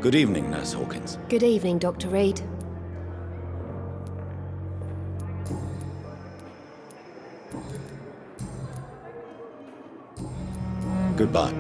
Good evening, Nurse Hawkins. Good evening, Dr. Reed. Goodbye.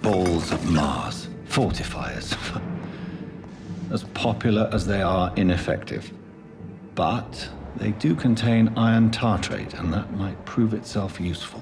Balls of Mars, fortifiers. As popular as they are ineffective. But they do contain iron tartrate, and that might prove itself useful.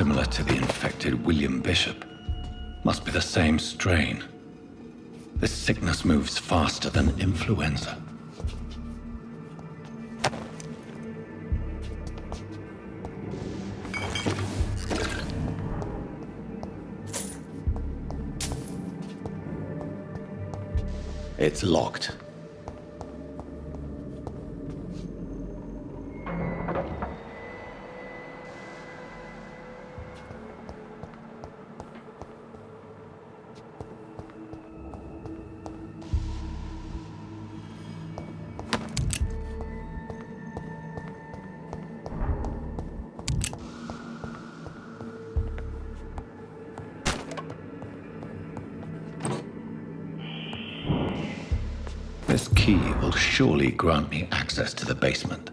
similar to the infected William Bishop. Must be the same strain. This sickness moves faster than influenza. It's locked. This key will surely grant me access to the basement.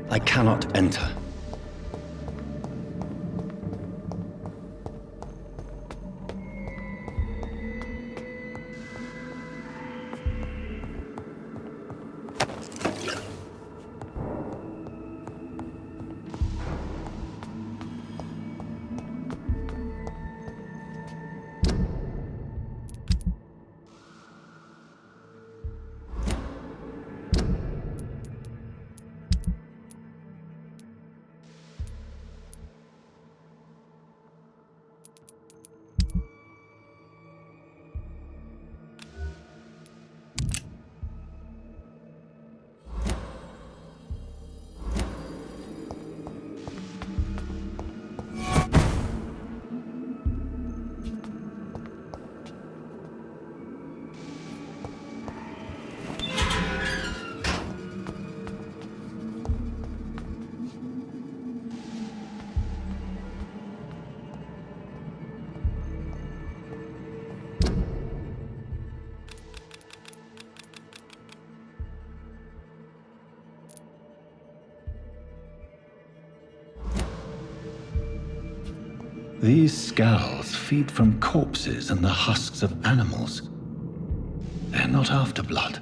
I cannot enter. These scowls feed from corpses and the husks of animals. They're not after blood.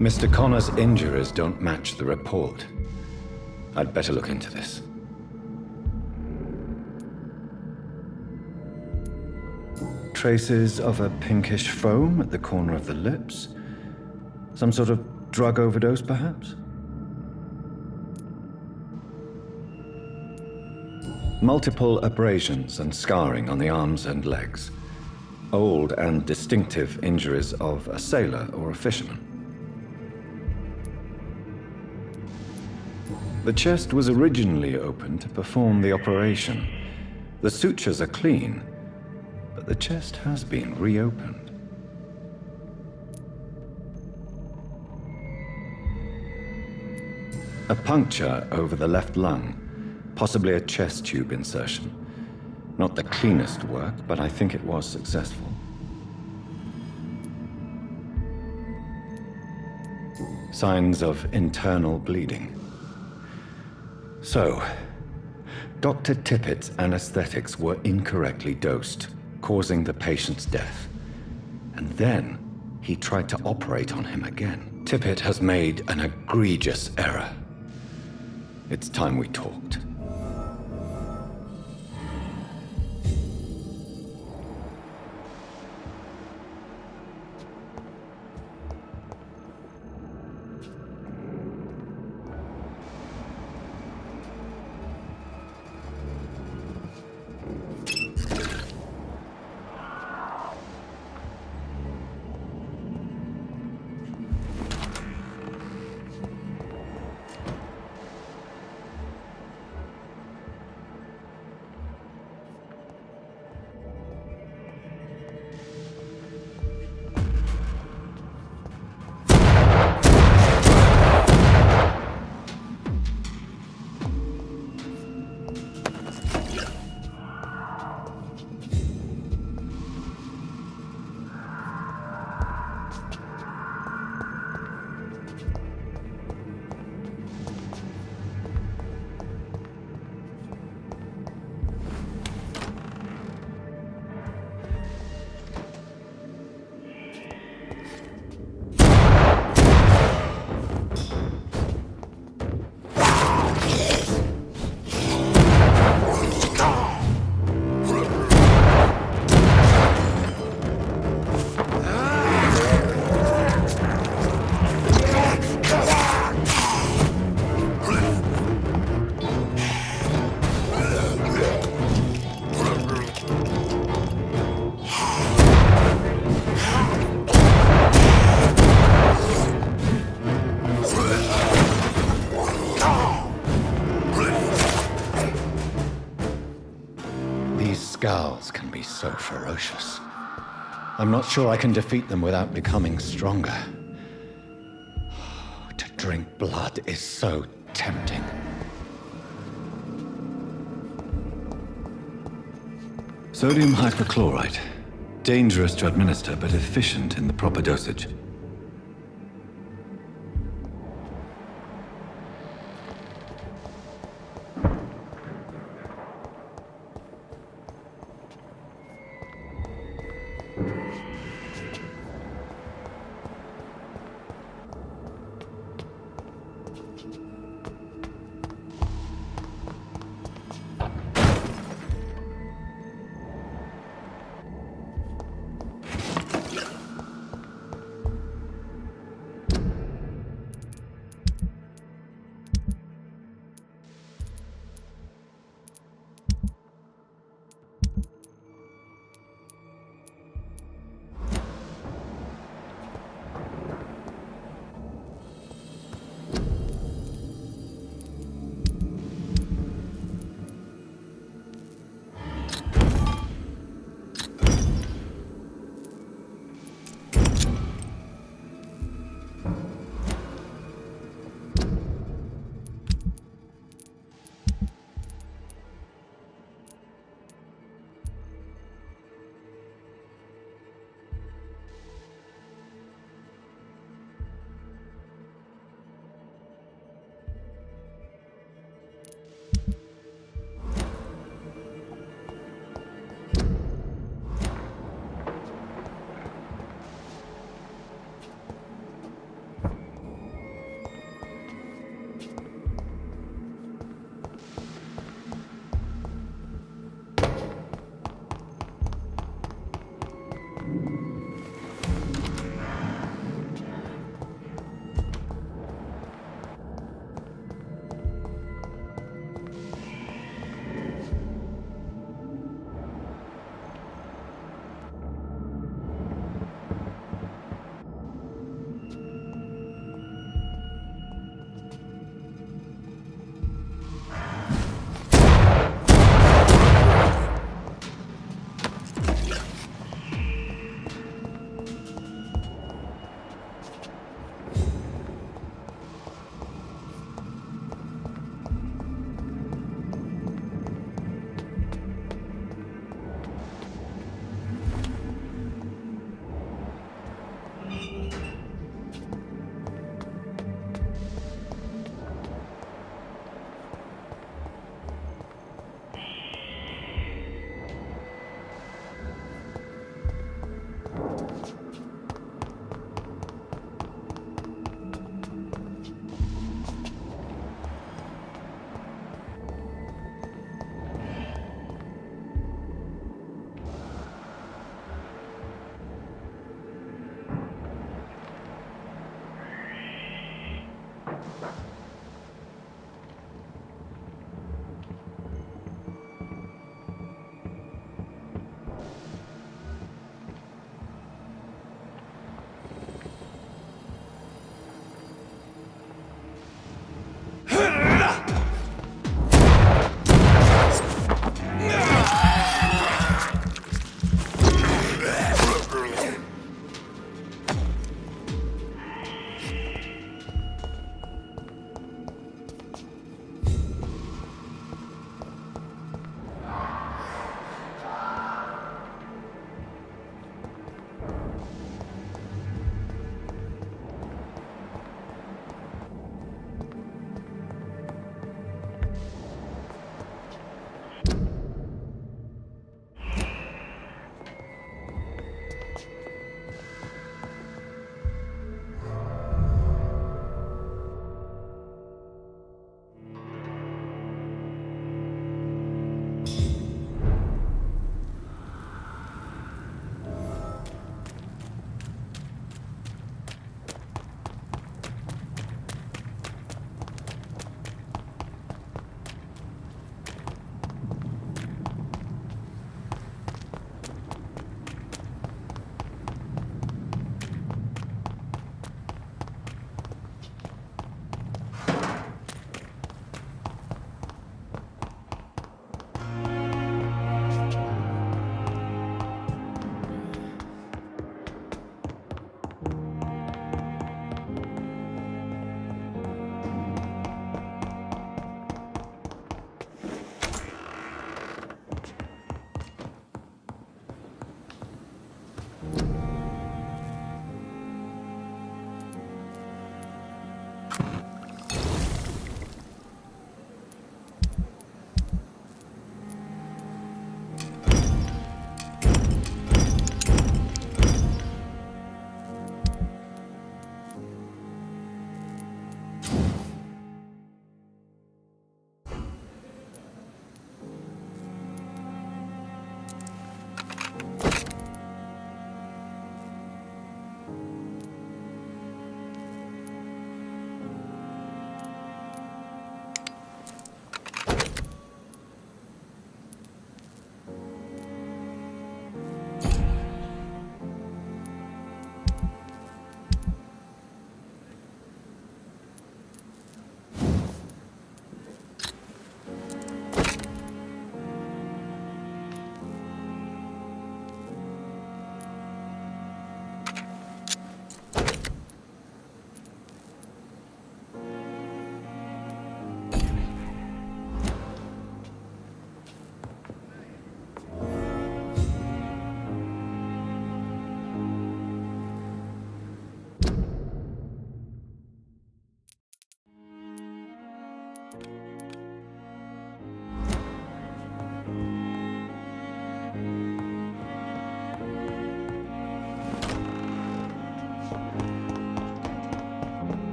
Mr. Connor's injuries don't match the report. I'd better look into this. Traces of a pinkish foam at the corner of the lips. Some sort of drug overdose, perhaps? Multiple abrasions and scarring on the arms and legs. Old and distinctive injuries of a sailor or a fisherman. The chest was originally opened to perform the operation. The sutures are clean, but the chest has been reopened. A puncture over the left lung, possibly a chest tube insertion. Not the cleanest work, but I think it was successful. Signs of internal bleeding. So, Dr. Tippett's anesthetics were incorrectly dosed, causing the patient's death. And then, he tried to operate on him again. Tippett has made an egregious error. It's time we talked. Scowls can be so ferocious. I'm not sure I can defeat them without becoming stronger. To drink blood is so tempting. Sodium hypochlorite. Dangerous to administer, but efficient in the proper dosage.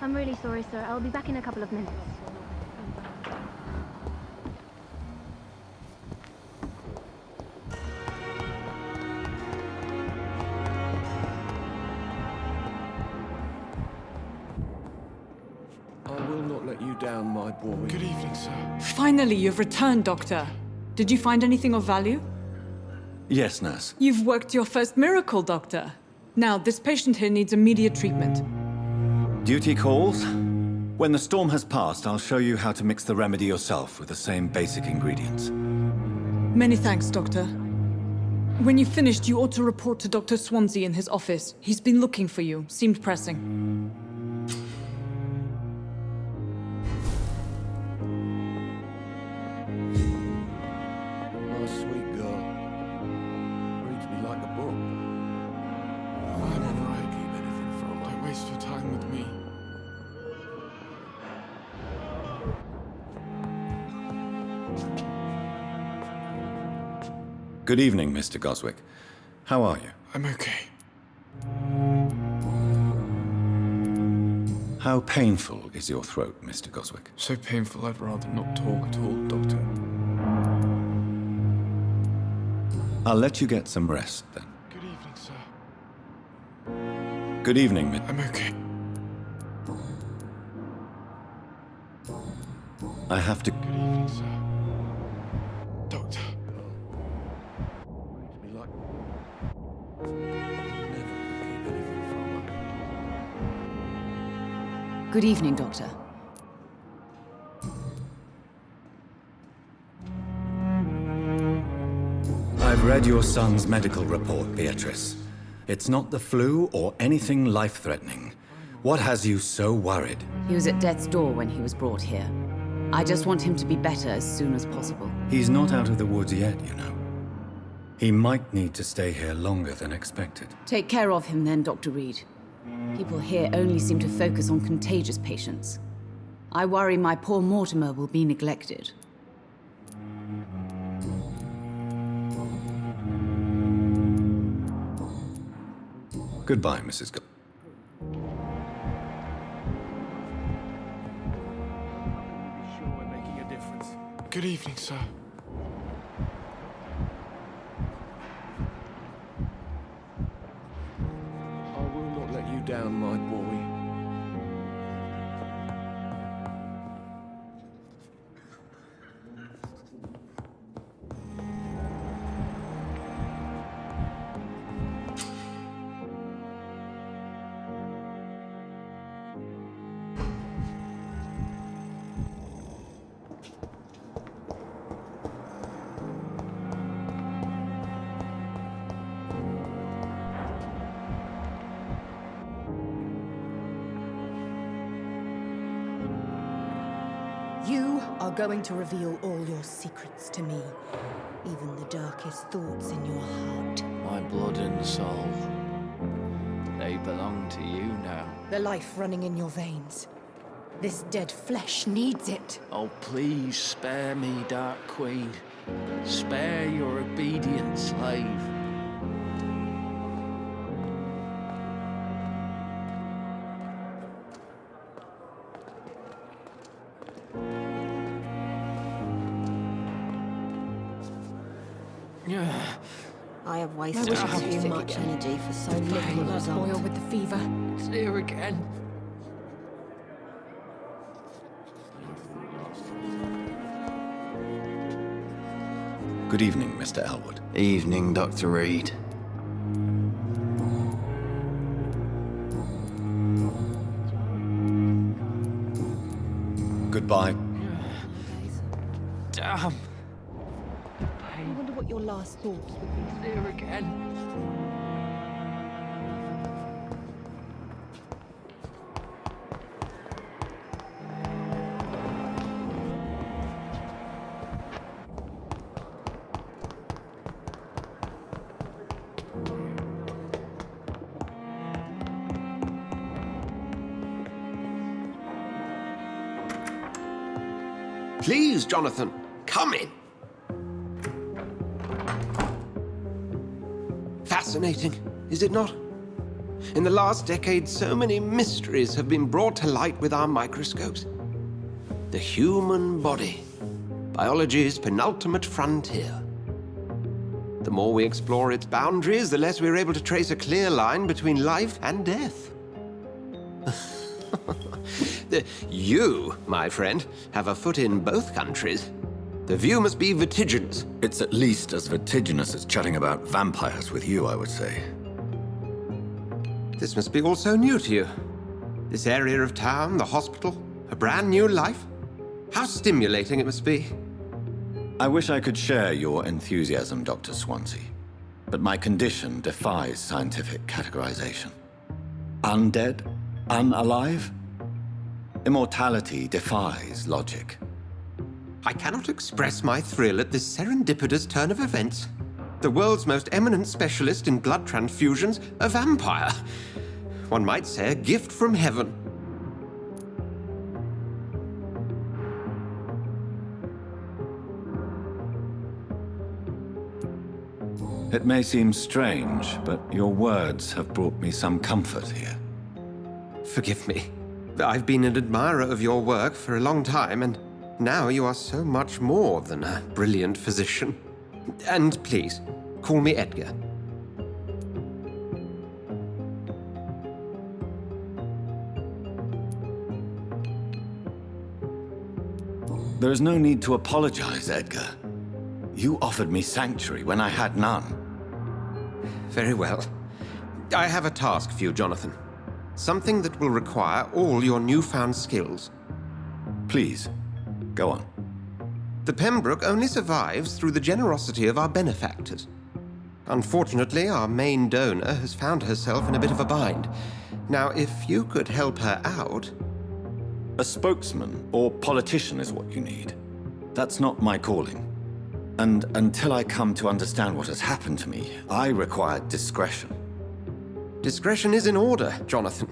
I'm really sorry, sir. I'll be back in a couple of minutes. I will not let you down, my boy. Good evening, sir. Finally, you've returned, Doctor. Did you find anything of value? Yes, nurse. You've worked your first miracle, Doctor. Now, this patient here needs immediate treatment. Duty calls. When the storm has passed, I'll show you how to mix the remedy yourself with the same basic ingredients. Many thanks, Doctor. When you've finished, you ought to report to Dr. Swansea in his office. He's been looking for you. Seemed pressing. My sweet girl. Reads me like a book. I'm all right. Keep anything from her. Don't waste your time with me. Good evening, Mr. Goswick. How are you? I'm okay. How painful is your throat, Mr. Goswick? So painful I'd rather not talk at all, Doctor. I'll let you get some rest, then. Good evening, sir. Good evening, Miss. I'm okay. I have to... Good evening, sir. Doctor. Reads me like... Never could keep anything from her. Good evening, Doctor. I've read your son's medical report, Beatrice. It's not the flu or anything life-threatening. What has you so worried? He was at death's door when he was brought here. I just want him to be better as soon as possible. He's not out of the woods yet, you know. He might need to stay here longer than expected. Take care of him then, Dr. Reed. People here only seem to focus on contagious patients. I worry my poor Mortimer will be neglected. Goodbye, Mrs. Go. Be sure we're making a difference. Good evening, sir. I will not let you down, my boy. You are going to reveal all your secrets to me, even the darkest thoughts in your heart. My blood and soul, they belong to you now. The life running in your veins. This dead flesh needs it. Oh, please spare me, Dark Queen. Spare your obedient slave. I have wasted too much energy for so little That result. boy with the fever. It's here again. Good evening, Mr. Elwood. Evening, Dr. Reed. Goodbye. Damn. I wonder what your last thoughts would be. It's here again. Please, Jonathan, come in. Fascinating, is it not? In the last decade, so many mysteries have been brought to light with our microscopes. The human body, biology's penultimate frontier. The more we explore its boundaries, the less we're able to trace a clear line between life and death. You, my friend, have a foot in both countries. The view must be vertiginous. It's at least as vertiginous as chatting about vampires with you, I would say. This must be all so new to you. This area of town, the hospital, a brand new life. How stimulating it must be. I wish I could share your enthusiasm, Dr. Swansea, but my condition defies scientific categorization. Undead? Unalive? Immortality defies logic. I cannot express my thrill at this serendipitous turn of events. The world's most eminent specialist in blood transfusions, a vampire. One might say a gift from heaven. It may seem strange, but your words have brought me some comfort here. Forgive me. I've been an admirer of your work for a long time, and now you are so much more than a brilliant physician. And please, call me Edgar. There is no need to apologize, Edgar. You offered me sanctuary when I had none. Very well. I have a task for you, Jonathan. Something that will require all your newfound skills. Please, go on. The Pembroke only survives through the generosity of our benefactors. Unfortunately, our main donor has found herself in a bit of a bind. Now, if you could help her out... A spokesman or politician is what you need. That's not my calling. And until I come to understand what has happened to me, I require discretion. Discretion is in order, Jonathan.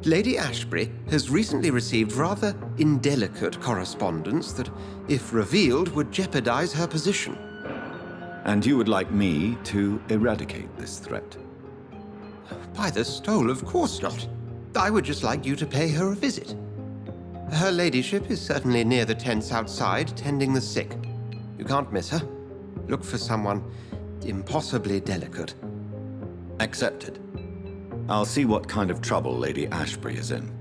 Lady Ashbury has recently received rather indelicate correspondence that, if revealed, would jeopardize her position. And you would like me to eradicate this threat? By the stole, of course not. I would just like you to pay her a visit. Her ladyship is certainly near the tents outside, tending the sick. You can't miss her. Look for someone impossibly delicate. Accepted. I'll see what kind of trouble Lady Ashbury is in.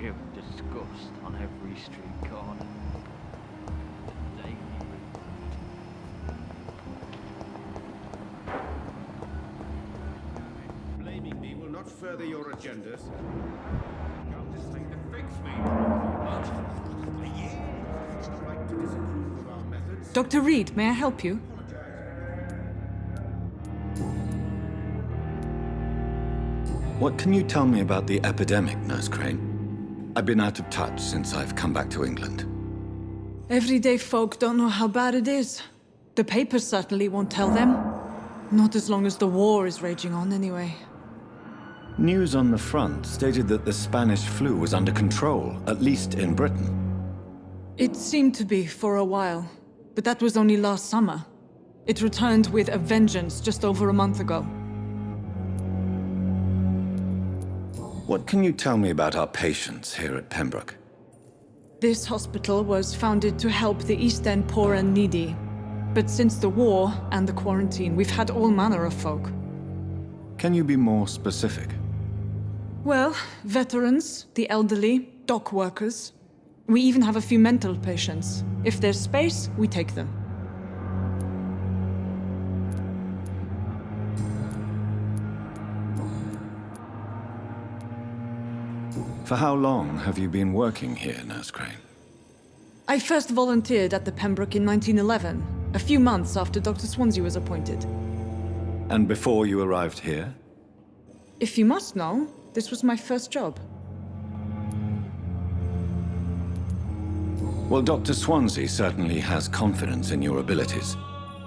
sheer disgust on every street corner. Daily. Blaming me will not further your agendas. Come to say to fix me. Right to disapprove of our methods. Dr. Reed, may I help you? What can you tell me about the epidemic, Nurse Crane? I've been out of touch since I've come back to England. Everyday folk don't know how bad it is. The papers certainly won't tell them. Not as long as the war is raging on, anyway. News on the front stated that the Spanish flu was under control, at least in Britain. It seemed to be for a while, but that was only last summer. It returned with a vengeance just over a month ago. What can you tell me about our patients here at Pembroke? This hospital was founded to help the East End poor and needy. But since the war and the quarantine, we've had all manner of folk. Can you be more specific? Well, veterans, the elderly, dock workers. We even have a few mental patients. If there's space, we take them. For how long have you been working here, Nurse Crane? I first volunteered at the Pembroke in 1911, a few months after Dr. Swansea was appointed. And before you arrived here? If you must know, this was my first job. Well, Dr. Swansea certainly has confidence in your abilities.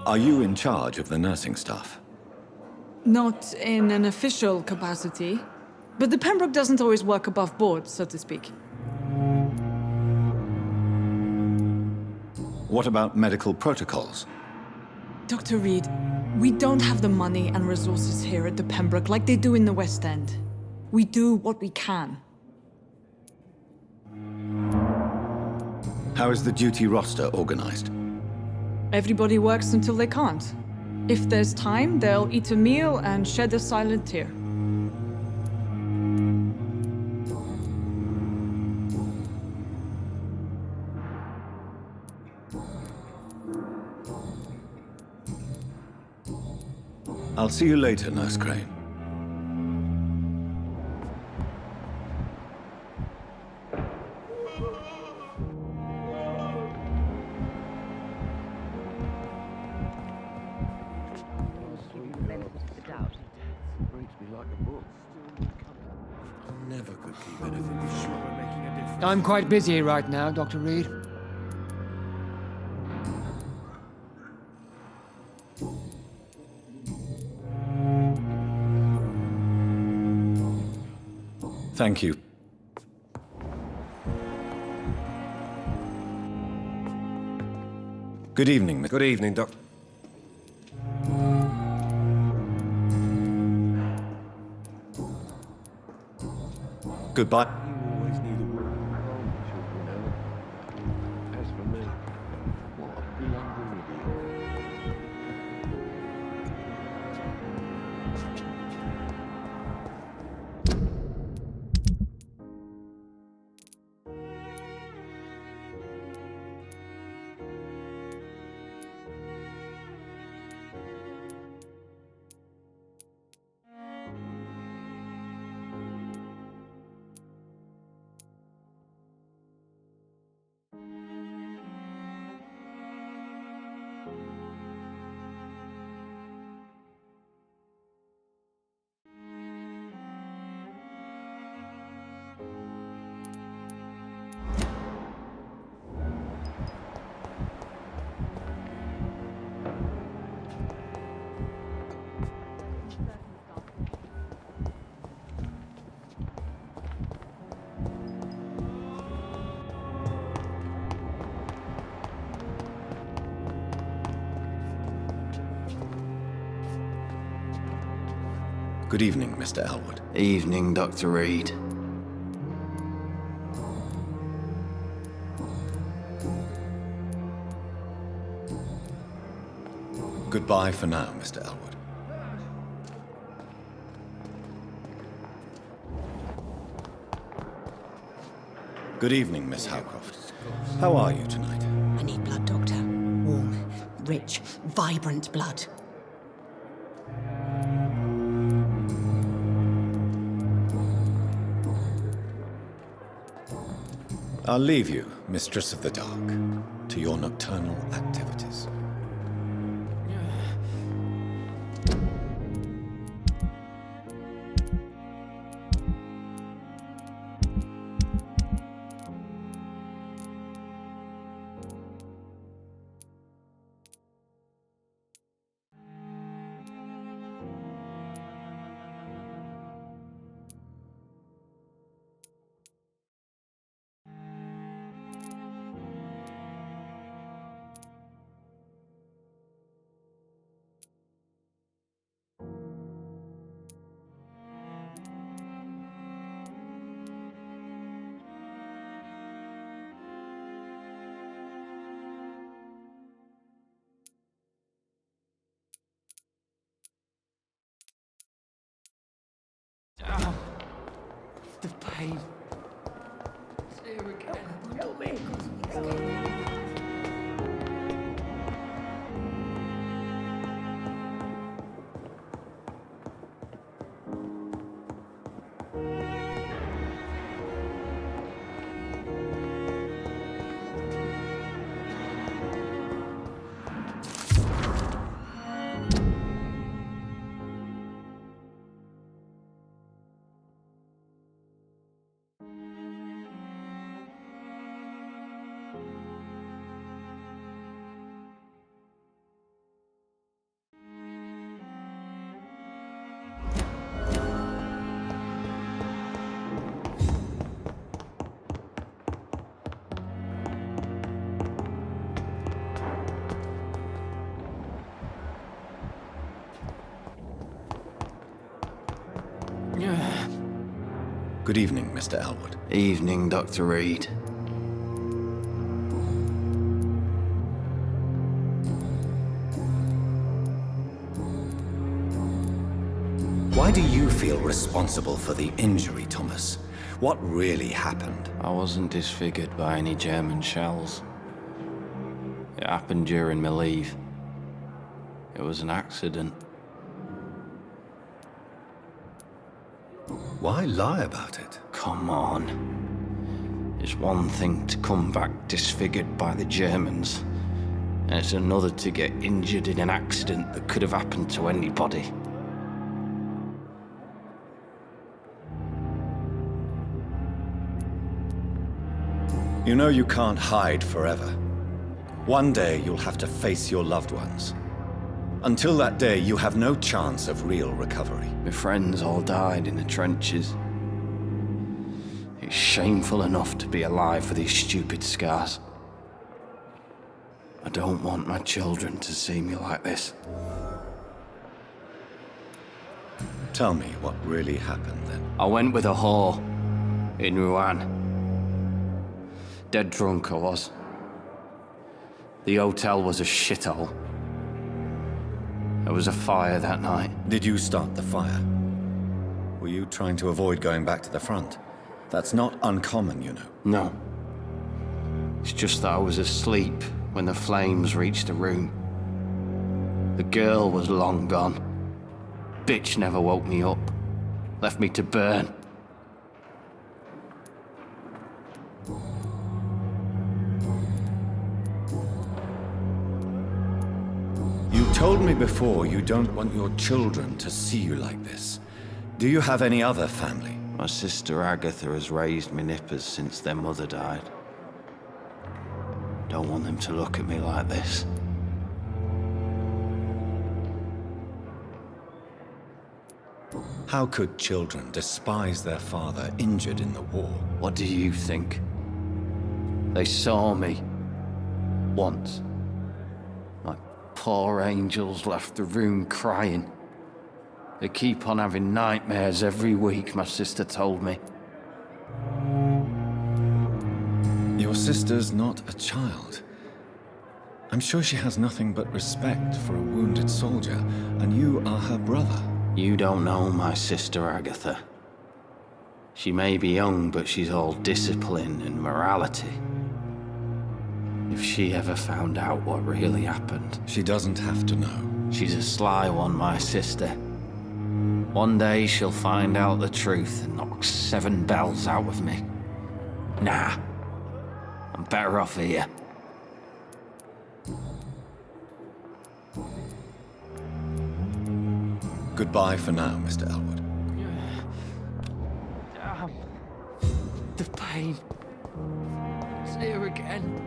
Are you in charge of the nursing staff? Not in an official capacity, but the Pembroke doesn't always work above board, so to speak. What about medical protocols? Dr. Reed, we don't have the money and resources here at the Pembroke like they do in the West End. We do what we can. How is the duty roster organized? Everybody works until they can't. If there's time, they'll eat a meal and shed a silent tear. I'll see you later, Nurse Crane. Never could keep anything for sure we're making a difference. I'm quite busy right now, Dr. Reed. Thank you. Good evening, Mr. Good evening, Doc. Goodbye. You always knew the war. As for me, what a blundering idiot. Good evening, Mr. Elwood. Evening, Dr. Reed. Goodbye for now, Mr. Elwood. Good evening, Miss Howcroft. How are you tonight? I need blood, Doctor. Warm, rich, vibrant blood. I'll leave you, Mistress of the Dark, to your nocturnal activities. The pain. It's here again. Help me. Good evening, Mr. Elwood. Evening, Dr. Reed. Why do you feel responsible for the injury, Thomas? What really happened? I wasn't disfigured by any German shells. It happened during my leave. It was an accident. Why lie about it? Come on. It's one thing to come back disfigured by the Germans, and it's another to get injured in an accident that could have happened to anybody. You know you can't hide forever. One day you'll have to face your loved ones. Until that day, you have no chance of real recovery. My friends all died in the trenches. It's shameful enough to be alive with these stupid scars. I don't want my children to see me like this. Tell me what really happened then. I went with a whore in Rouen. Dead drunk I was. The hotel was a shithole. There was a fire that night. Did you start the fire? Were you trying to avoid going back to the front? That's not uncommon, you know. No. It's just that I was asleep when the flames reached the room. The girl was long gone. Bitch never woke me up. Left me to burn. You told me before you don't want your children to see you like this. Do you have any other family? My sister Agatha has raised my nippers since their mother died. Don't want them to look at me like this. How could children despise their father injured in the war? What do you think? They saw me. Once. My poor angels left the room crying. They keep on having nightmares every week, my sister told me. Your sister's not a child. I'm sure she has nothing but respect for a wounded soldier, and you are her brother. You don't know my sister Agatha. She may be young, but she's all discipline and morality. If she ever found out what really happened... She doesn't have to know. She's a sly one, my sister. One day she'll find out the truth and knock 7 bells out of me. Nah. I'm better off here. Goodbye for now, Mr. Elwood. Damn. The pain. It's here again.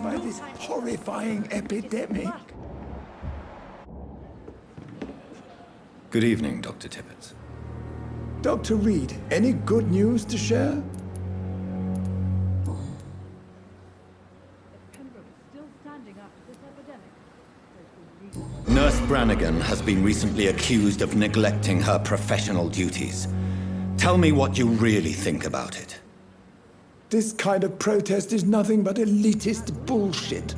By this horrifying epidemic. Good evening, Dr. Tippett. Dr. Reed, any good news to share? Nurse Brannigan has been recently accused of neglecting her professional duties. Tell me what you really think about it. This kind of protest is nothing but elitist bullshit.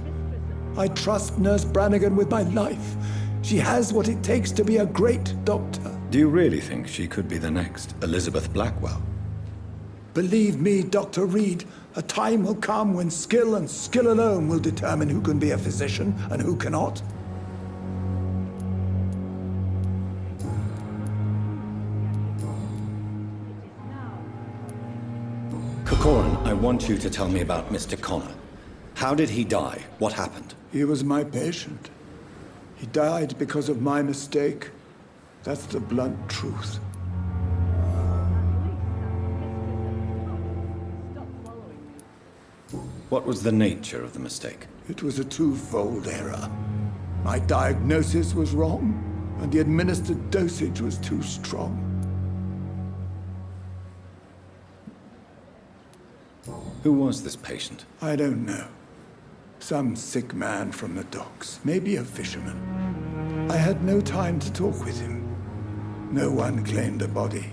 I trust Nurse Brannigan with my life. She has what it takes to be a great doctor. Do you really think she could be the next Elizabeth Blackwell? Believe me, Dr. Reed, a time will come when skill and skill alone will determine who can be a physician and who cannot. Corcoran, I want you to tell me about Mr. Connor. How did he die? What happened? He was my patient. He died because of my mistake. That's the blunt truth. What was the nature of the mistake? It was a twofold error. My diagnosis was wrong, and the administered dosage was too strong. Who was this patient? I don't know. Some sick man from the docks, maybe a fisherman. I had no time to talk with him. No one claimed a body.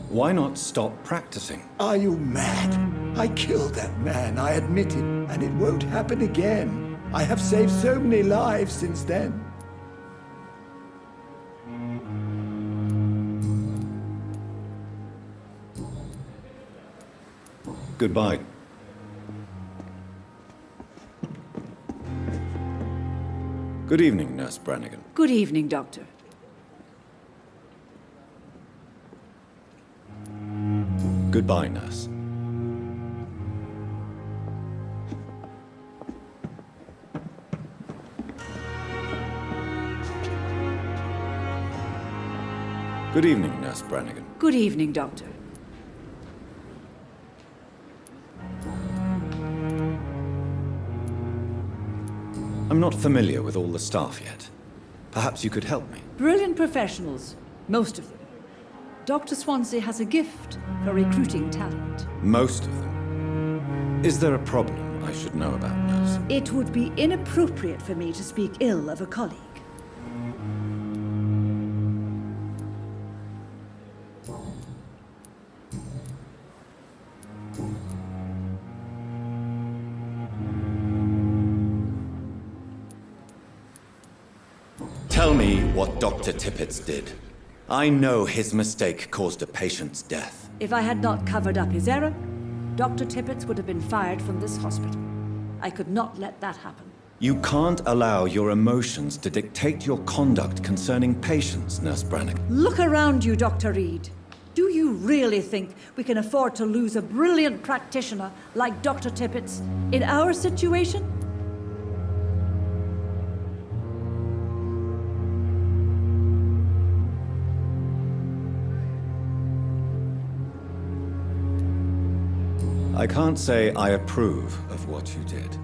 Why not stop practicing? Are you mad? I killed that man, I admit it, and it won't happen again. I have saved so many lives since then. Goodbye. Good evening, Nurse Brannigan. Good evening, Doctor. Goodbye, Nurse. Good evening, Nurse Brannigan. Good evening, Doctor. I'm not familiar with all the staff yet. Perhaps you could help me. Brilliant professionals, most of them. Dr. Swansea has a gift for recruiting talent. Most of them. Is there a problem I should know about, Nurse? It would be inappropriate for me to speak ill of a colleague. what Dr. Tippett did. I know his mistake caused a patient's death. If I had not covered up his error, Dr. Tippett would have been fired from this hospital. I could not let that happen. You can't allow your emotions to dictate your conduct concerning patients, Nurse Brannigan. Look around you, Dr. Reed. Do you really think we can afford to lose a brilliant practitioner like Dr. Tippett in our situation? I can't say I approve of what you did.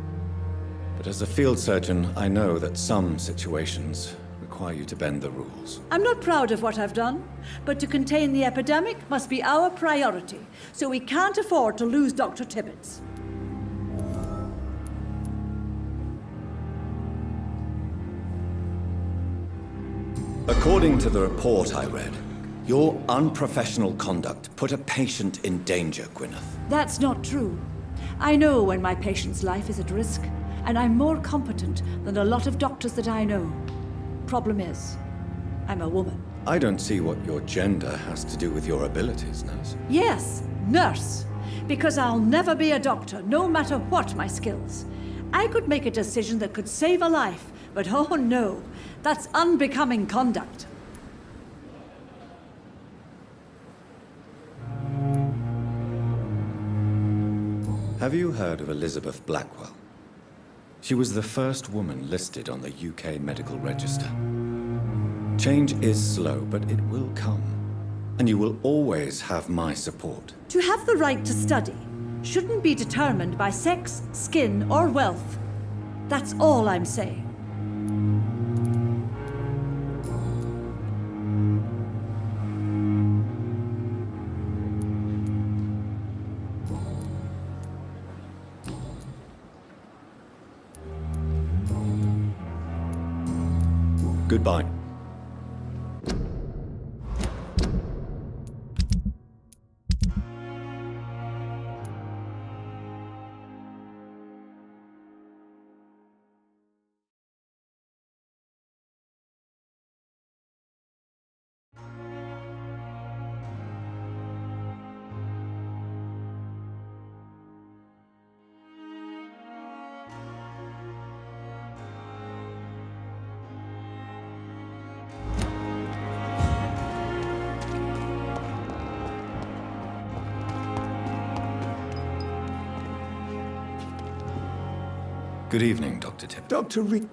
But as a field surgeon, I know that some situations require you to bend the rules. I'm not proud of what I've done, but to contain the epidemic must be our priority, so we can't afford to lose Dr. Tippett. According to the report I read, your unprofessional conduct put a patient in danger, Gwyneth. That's not true. I know when my patient's life is at risk, and I'm more competent than a lot of doctors that I know. Problem is, I'm a woman. I don't see what your gender has to do with your abilities, nurse. Yes, nurse. Because I'll never be a doctor, no matter what my skills. I could make a decision that could save a life, but oh no, that's unbecoming conduct. Have you heard of Elizabeth Blackwell? She was the first woman listed on the UK Medical Register. Change is slow, but it will come. And you will always have my support. To have the right to study shouldn't be determined by sex, skin, or wealth. That's all I'm saying. Goodbye. Good evening, Dr. Tippett. Dr. Reed.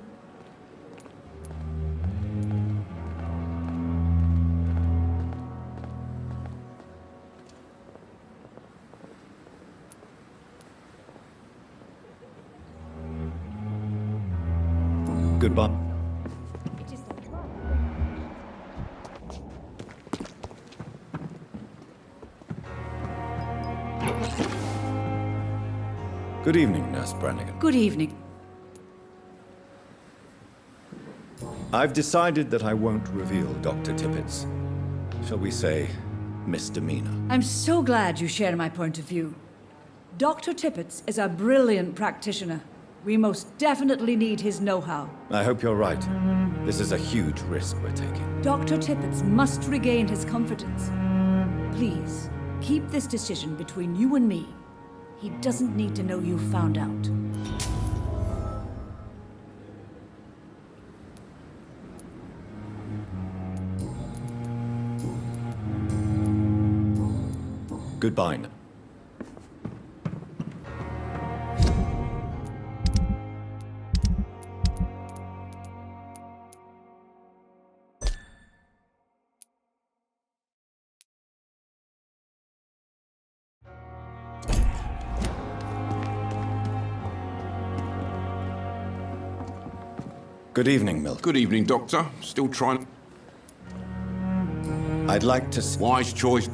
Goodbye. Good evening, Nurse Brannigan. Good evening. I've decided that I won't reveal Dr. Tippett's, shall we say, misdemeanor. I'm so glad you share my point of view. Dr. Tippett is a brilliant practitioner. We most definitely need his know-how. I hope you're right. This is a huge risk we're taking. Dr. Tippett must regain his confidence. Please, keep this decision between you and me. He doesn't need to know you found out. Goodbye now. Good evening, Milk. Good evening, Doctor. Still trying. I'd like to... Wise choice.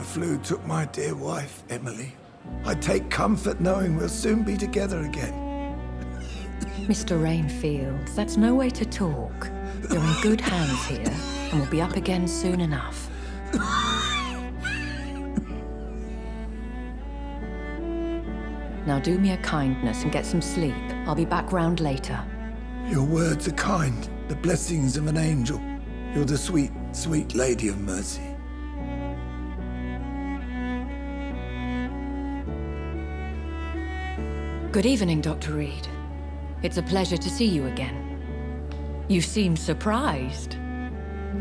The flu took my dear wife, Emily. I take comfort knowing we'll soon be together again. Mr. Rainfield, that's no way to talk. You're in good hands here, and we'll be up again soon enough. Now do me a kindness and get some sleep. I'll be back round later. Your words are kind, the blessings of an angel. You're the sweet, sweet Lady of Mercy. Good evening, Dr. Reed. It's a pleasure to see you again. You seem surprised.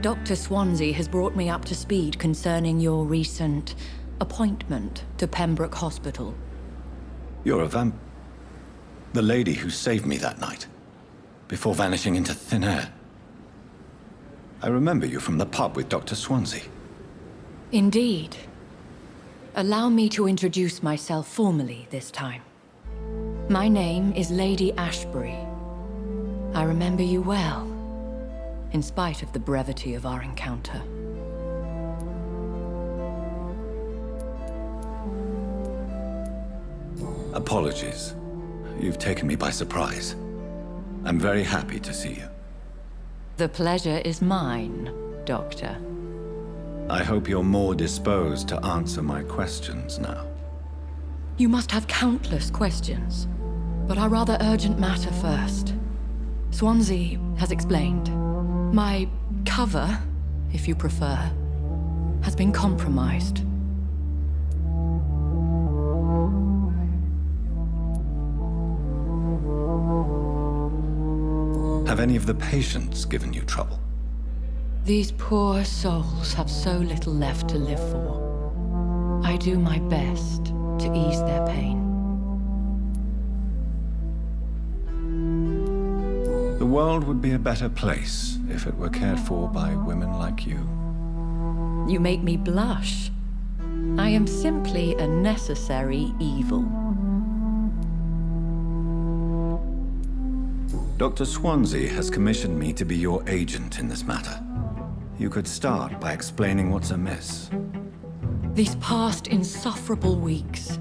Dr. Swansea has brought me up to speed concerning your recent appointment to Pembroke Hospital. You're a the lady who saved me that night, before vanishing into thin air. I remember you from the pub with Dr. Swansea. Indeed. Allow me to introduce myself formally this time. My name is Lady Ashbury. I remember you well, in spite of the brevity of our encounter. Apologies. You've taken me by surprise. I'm very happy to see you. The pleasure is mine, Doctor. I hope you're more disposed to answer my questions now. You must have countless questions, but our rather urgent matter first. Swansea has explained. My cover, if you prefer, has been compromised. Have any of the patients given you trouble? These poor souls have so little left to live for. I do my best to ease their pain. The world would be a better place if it were cared for by women like you. You make me blush. I am simply a necessary evil. Dr. Swansea has commissioned me to be your agent in this matter. You could start by explaining what's amiss. These past insufferable weeks,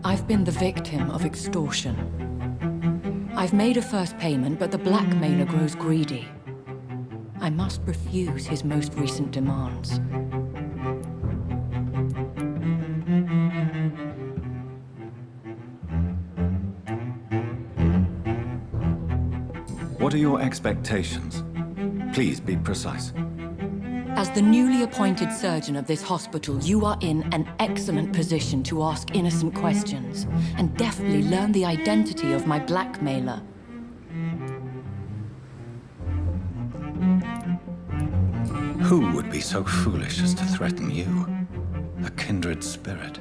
I've been the victim of extortion. I've made a first payment, but the blackmailer grows greedy. I must refuse his most recent demands. What are your expectations? Please be precise. As the newly appointed surgeon of this hospital, you are in an excellent position to ask innocent questions and deftly learn the identity of my blackmailer. Who would be so foolish as to threaten you? A kindred spirit.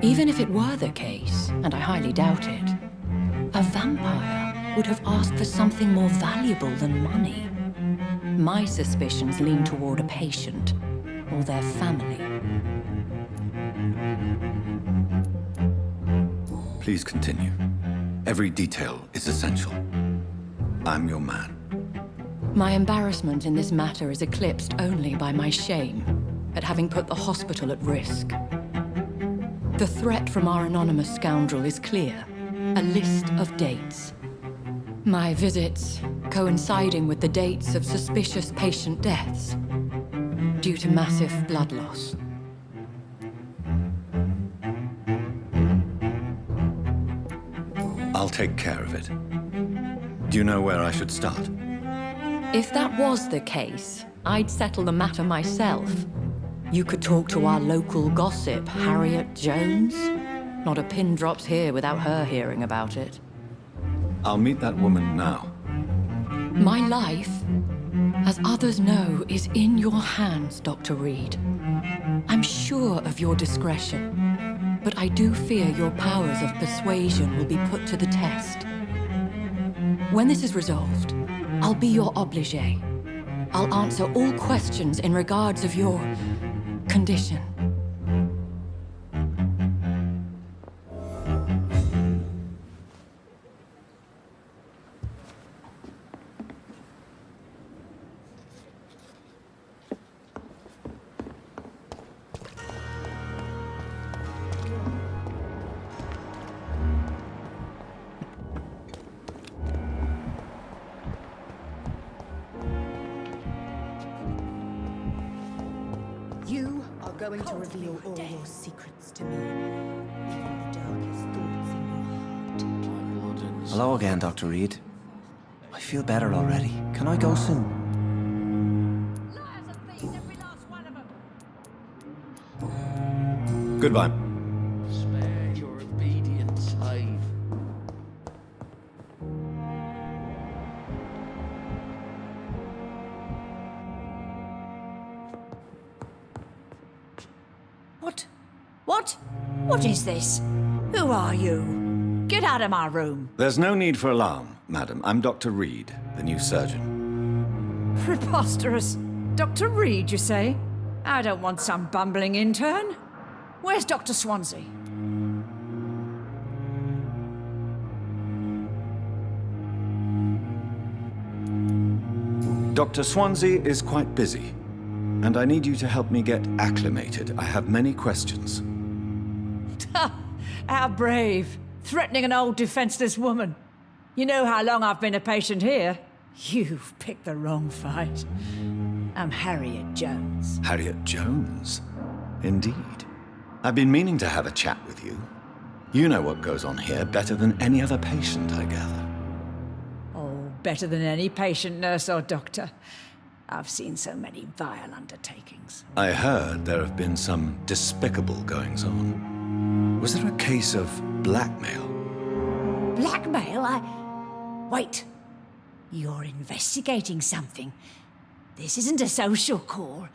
Even if it were the case, and I highly doubt it, a vampire would have asked for something more valuable than money. My suspicions lean toward a patient or their family. Please continue. Every detail is essential. I'm your man. My embarrassment in this matter is eclipsed only by my shame at having put the hospital at risk. The threat from our anonymous scoundrel is clear. A list of dates. My visits coinciding with the dates of suspicious patient deaths due to massive blood loss. I'll take care of it. Do you know where I should start? If that was the case, I'd settle the matter myself. You could talk to our local gossip, Harriet Jones. Not a pin drops here without her hearing about it. I'll meet that woman now. My life, as others know, is in your hands, Dr. Reed. I'm sure of your discretion, but I do fear your powers of persuasion will be put to the test. When this is resolved, I'll be your obligé. I'll answer all questions in regards of your condition. You are going to reveal all your secrets to me. Even the darkest thoughts in your heart. Hello again, Dr. Reed. I feel better already. Can I go soon? Goodbye. Spare your obedient slave. What? What? What is this? Who are you? Get out of my room. There's no need for alarm, madam. I'm Dr. Reed, the new surgeon. Preposterous. Dr. Reed, you say? I don't want some bumbling intern. Where's Dr. Swansea? Dr. Swansea is quite busy, and I need you to help me get acclimated. I have many questions. How brave. Threatening an old defenseless woman. You know how long I've been a patient here? You've picked the wrong fight. I'm Harriet Jones. Harriet Jones? Indeed. I've been meaning to have a chat with you. You know what goes on here better than any other patient, I gather. Oh, better than any patient, nurse, or doctor. I've seen so many vile undertakings. I heard there have been some despicable goings-on. Was there a case of blackmail? Blackmail? Wait. You're investigating something. This isn't a social call.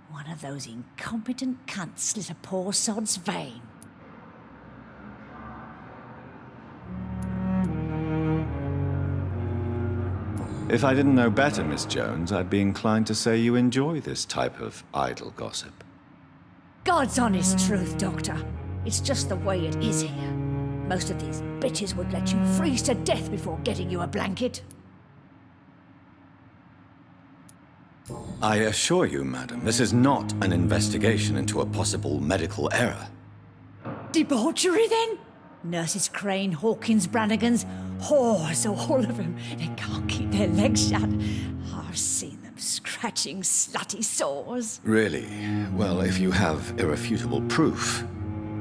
One of those incompetent cunts slit a poor sod's vein. If I didn't know better, Miss Jones, I'd be inclined to say you enjoy this type of idle gossip. God's honest truth, Doctor. It's just the way it is here. Most of these bitches would let you freeze to death before getting you a blanket. I assure you, madam, this is not an investigation into a possible medical error. Debauchery, then? Nurses Crane, Hawkins, Brannigans, whores, all of them. They can't keep their legs shut. I've seen them scratching slutty sores. Really? Well, if you have irrefutable proof,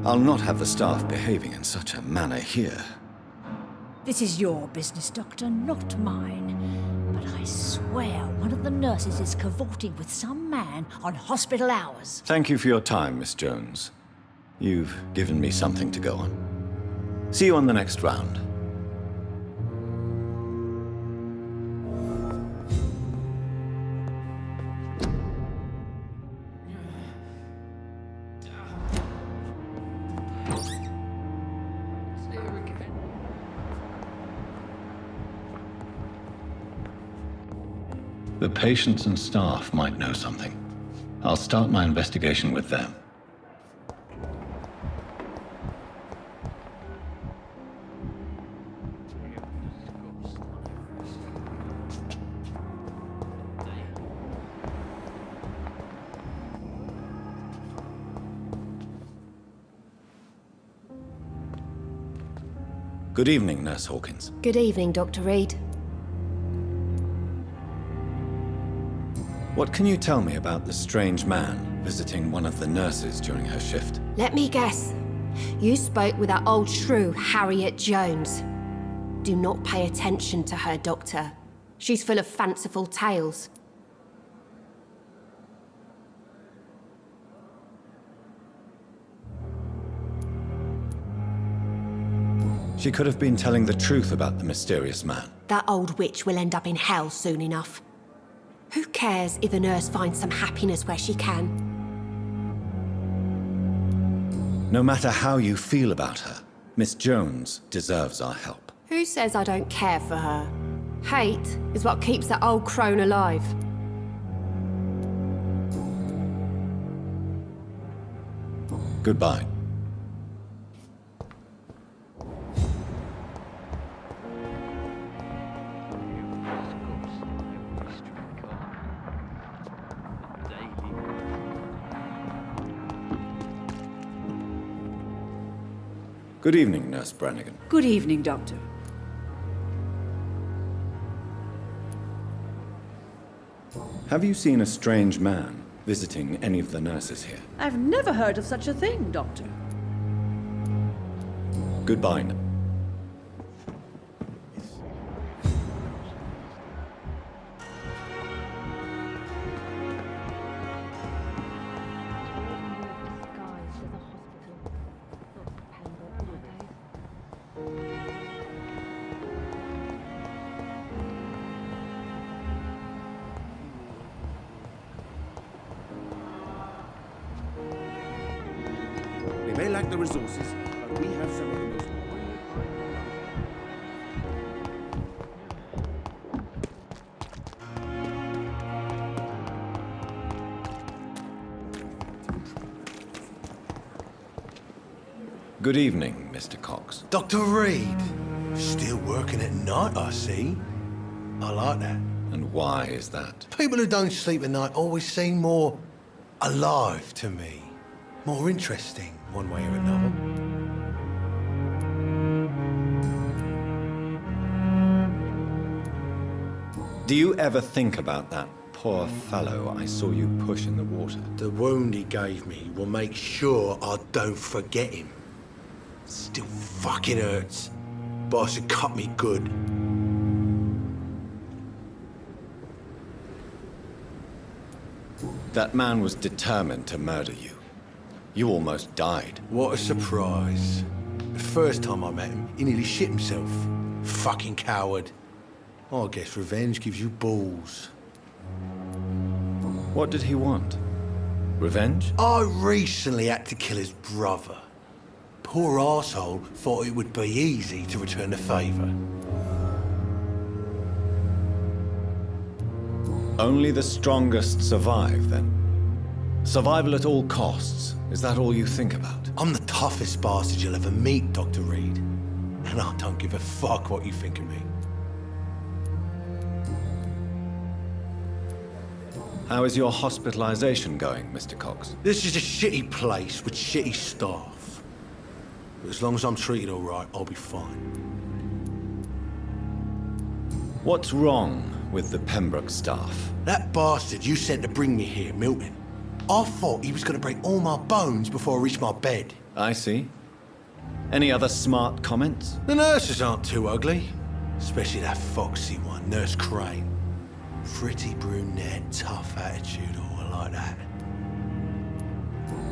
I'll not have the staff behaving in such a manner here. This is your business, Doctor, not mine. But I swear one of the nurses is cavorting with some man on hospital hours. Thank you for your time, Miss Jones. You've given me something to go on. See you on the next round. The patients and staff might know something. I'll start my investigation with them. Good evening, Nurse Hawkins. Good evening, Dr. Reed. What can you tell me about the strange man visiting one of the nurses during her shift? Let me guess. You spoke with that old shrew, Harriet Jones. Do not pay attention to her, Doctor. She's full of fanciful tales. She could have been telling the truth about the mysterious man. That old witch will end up in hell soon enough. Who cares if a nurse finds some happiness where she can? No matter how you feel about her, Miss Jones deserves our help. Who says I don't care for her? Hate is what keeps that old crone alive. Goodbye. Good evening, Nurse Brannigan. Good evening, Doctor. Have you seen a strange man visiting any of the nurses here. I've never heard of such a thing, Doctor. Goodbye. We may lack the resources, but we have some of the most... Good evening, Mr. Cox. Dr. Reed. Still working at night, I see. I like that. And why is that? People who don't sleep at night always seem more alive to me. More interesting, one way or another. Do you ever think about that poor fellow I saw you push in the water? The wound he gave me will make sure I don't forget him. Still fucking hurts. Boss had cut me good. That man was determined to murder you. You almost died. What a surprise. The first time I met him, he nearly shit himself. Fucking coward. I guess revenge gives you balls. What did he want? Revenge? I recently had to kill his brother. Poor arsehole thought it would be easy to return the favour. Only the strongest survive, then? Survival at all costs. Is that all you think about? I'm the toughest bastard you'll ever meet, Dr. Reed. And I don't give a fuck what you think of me. How is your hospitalization going, Mr. Cox? This is a shitty place with shitty staff. But as long as I'm treated all right, I'll be fine. What's wrong with the Pembroke staff? That bastard you sent to bring me here, Milton. I thought he was going to break all my bones before I reached my bed. I see. Any other smart comments? The nurses aren't too ugly. Especially that foxy one, Nurse Crane. Pretty brunette, tough attitude, all like that.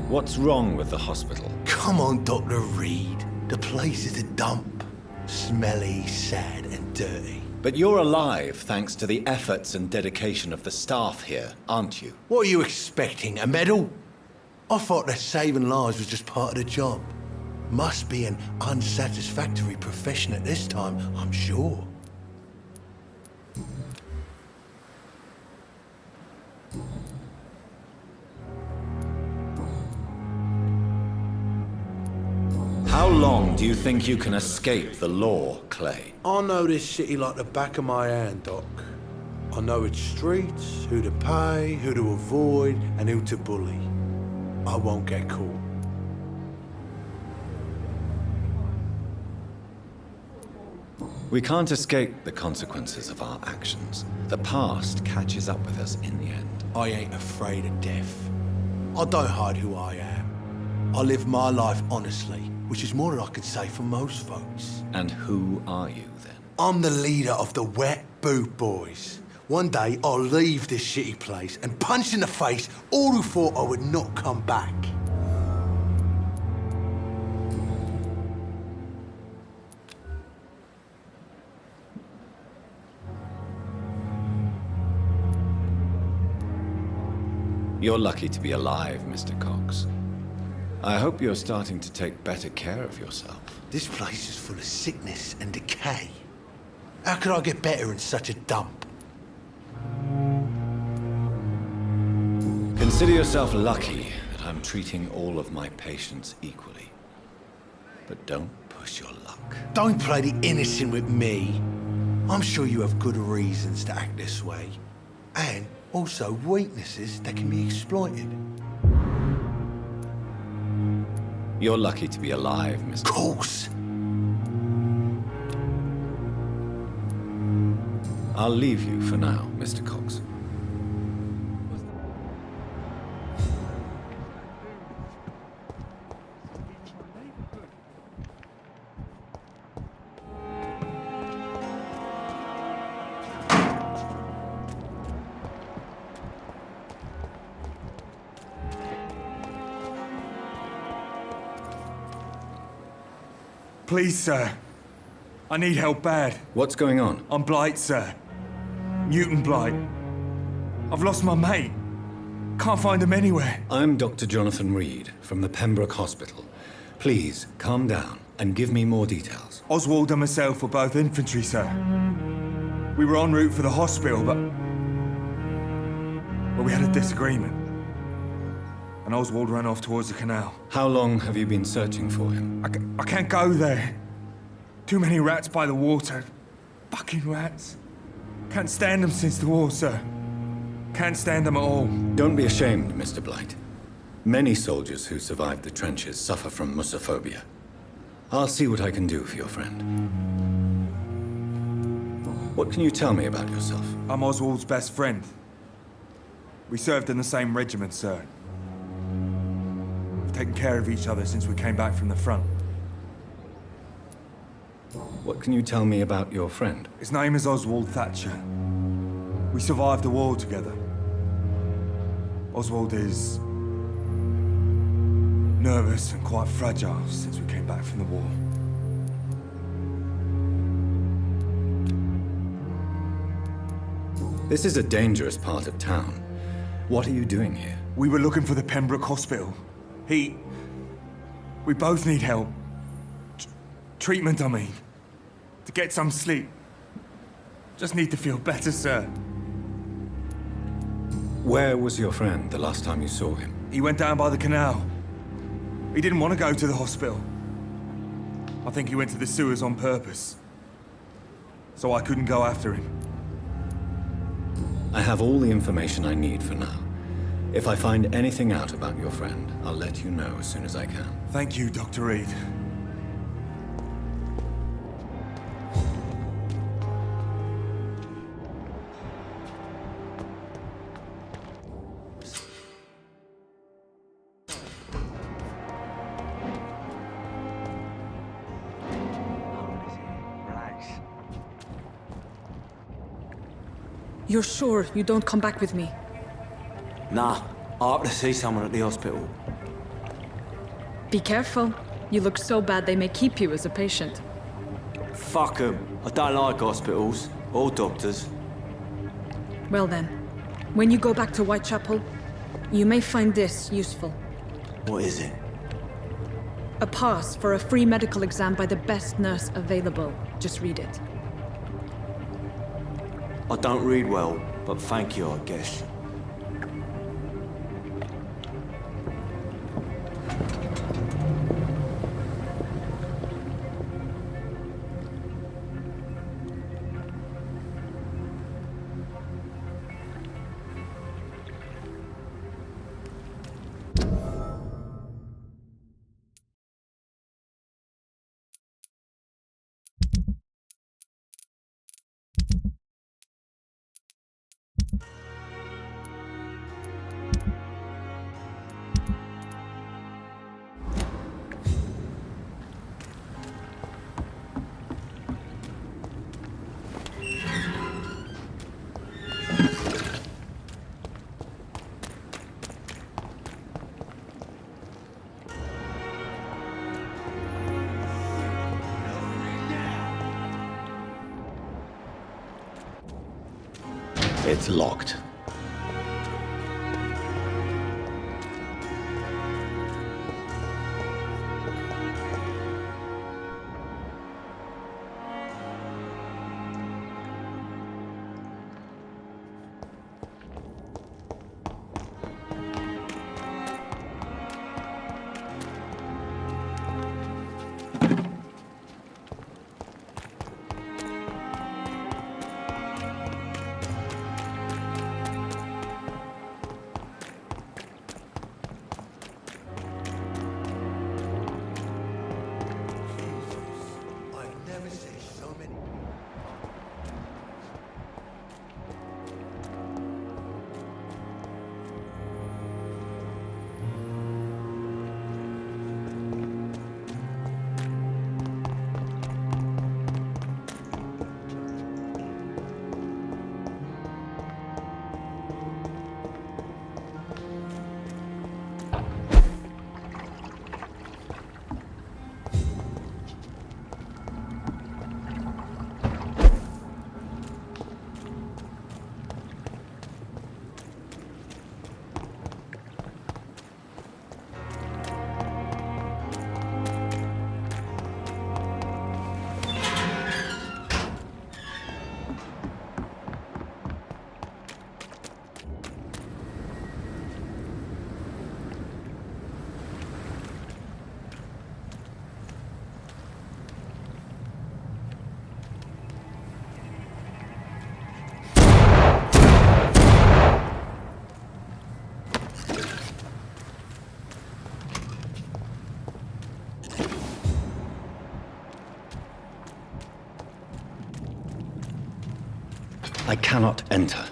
What's wrong with the hospital? Come on, Dr. Reed. The place is a dump. Smelly, sad, and dirty. But you're alive thanks to the efforts and dedication of the staff here, aren't you? What are you expecting, a medal? I thought that saving lives was just part of the job. Must be an unsatisfactory profession at this time, I'm sure. How long do you think you can escape the law, Clay? I know this city like the back of my hand, Doc. I know its streets, who to pay, who to avoid, and who to bully. I won't get caught. We can't escape the consequences of our actions. The past catches up with us in the end. I ain't afraid of death. I don't hide who I am. I live my life honestly, which is more than I could say for most folks. And who are you, then? I'm the leader of the Wet Boot Boys. One day, I'll leave this shitty place and punch in the face all who thought I would not come back. You're lucky to be alive, Mr. Cox. I hope you're starting to take better care of yourself. This place is full of sickness and decay. How could I get better in such a dump? Consider yourself lucky that I'm treating all of my patients equally. But don't push your luck. Don't play the innocent with me. I'm sure you have good reasons to act this way. And also weaknesses that can be exploited. You're lucky to be alive, Mr. Of course. I'll leave you for now, Mr. Cox. Please, sir. I need help bad. What's going on? I'm Blight, sir. Newton Blight. I've lost my mate. Can't find him anywhere. I'm Dr. Jonathan Reed from the Pembroke Hospital. Please, calm down and give me more details. Oswald and myself were both infantry, sir. We were en route for the hospital, but we had a disagreement. And Oswald ran off towards the canal. How long have you been searching for him? I can't go there. Too many rats by the water. Fucking rats. Can't stand them since the war, sir. Can't stand them at all. Don't be ashamed, Mr. Blight. Many soldiers who survived the trenches suffer from musophobia. I'll see what I can do for your friend. What can you tell me about yourself? I'm Oswald's best friend. We served in the same regiment, sir. We've taken care of each other since we came back from the front. What can you tell me about your friend? His name is Oswald Thatcher. We survived the war together. Oswald is nervous and quite fragile since we came back from the war. This is a dangerous part of town. What are you doing here? We were looking for the Pembroke Hospital. We both need help. Treatment, I mean. To get some sleep. Just need to feel better, sir. Where was your friend the last time you saw him? He went down by the canal. He didn't want to go to the hospital. I think he went to the sewers on purpose. So I couldn't go after him. I have all the information I need for now. If I find anything out about your friend, I'll let you know as soon as I can. Thank you, Dr. Reed. You're sure you don't come back with me? Nah, I have to see someone at the hospital. Be careful. You look so bad they may keep you as a patient. Fuck 'em. I don't like hospitals or doctors. Well then, when you go back to Whitechapel, you may find this useful. What is it? A pass for a free medical exam by the best nurse available. Just read it. I don't read well, but thank you, I guess. It's locked. I cannot enter.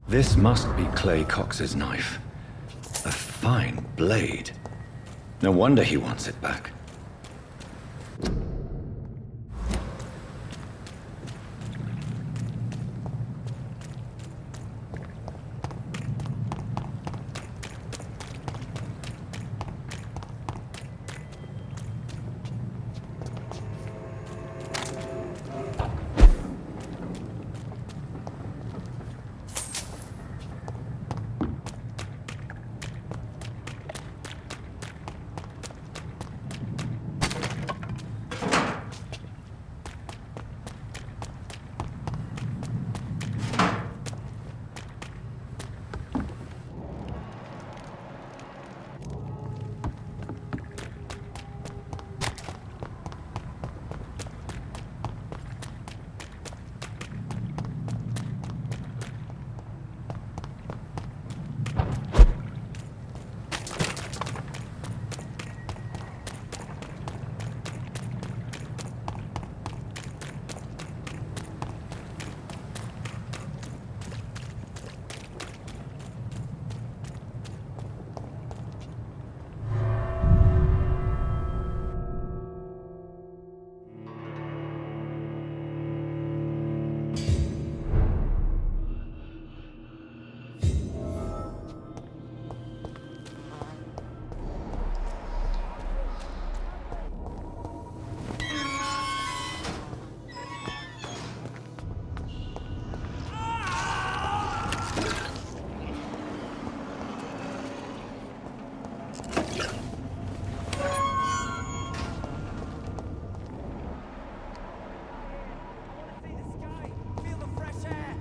This must be Clay Cox's knife. A fine blade. No wonder he wants it back.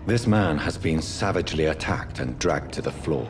This man has been savagely attacked and dragged to the floor.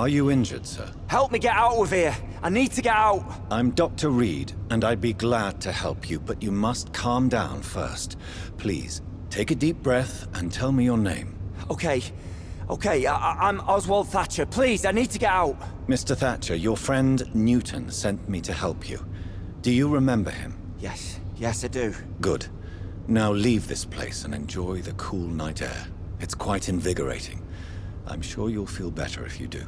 Are you injured, sir? Help me get out of here. I need to get out. I'm Dr. Reed, and I'd be glad to help you, but you must calm down first. Please, take a deep breath and tell me your name. Okay. I'm Oswald Thatcher. Please, I need to get out. Mr. Thatcher, your friend Newton sent me to help you. Do you remember him? Yes, I do. Good. Now leave this place and enjoy the cool night air. It's quite invigorating. I'm sure you'll feel better if you do.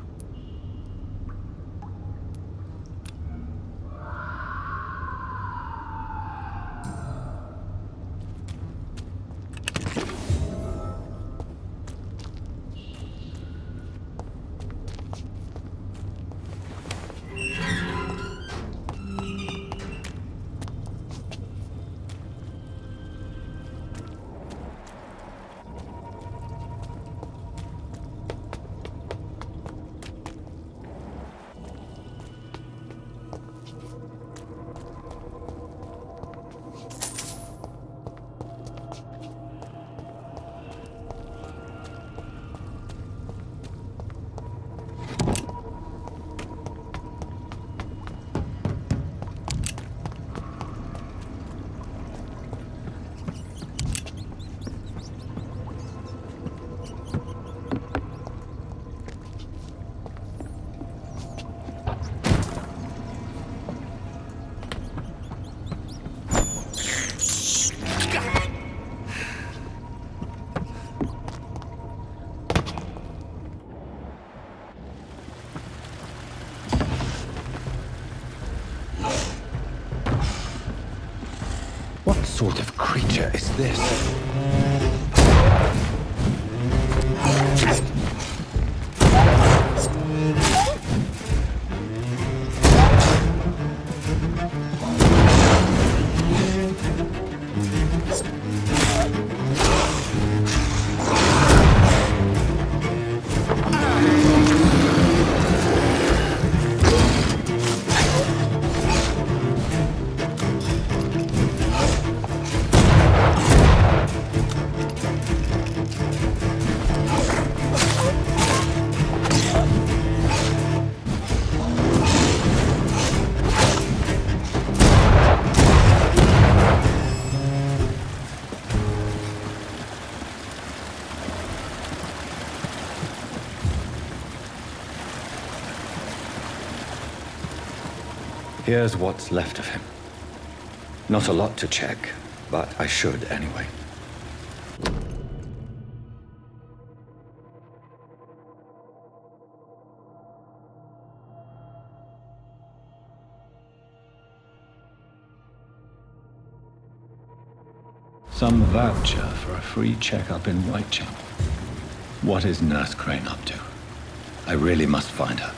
What sort of creature is this? Here's what's left of him. Not a lot to check, but I should anyway. Some voucher for a free checkup in Whitechapel. What is Nurse Crane up to? I really must find her.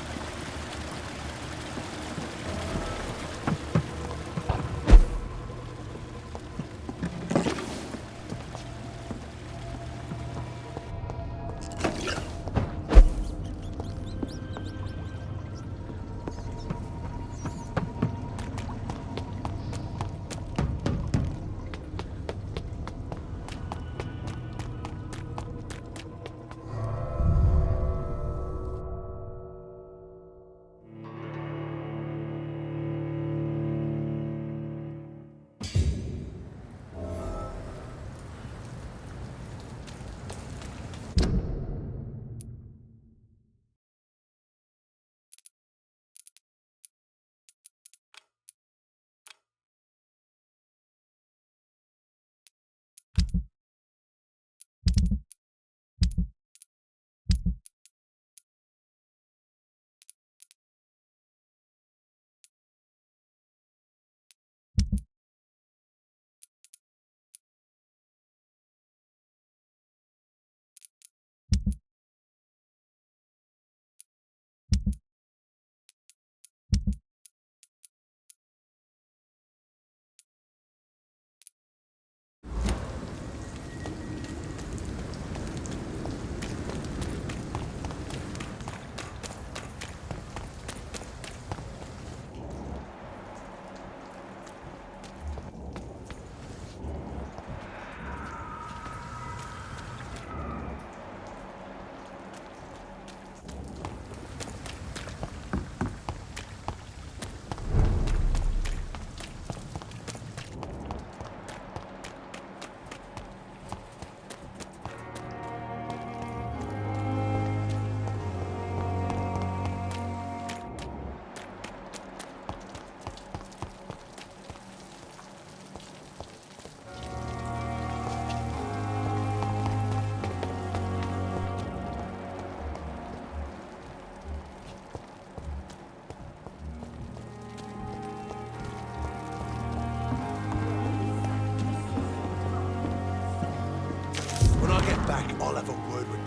back, I'll have a word with...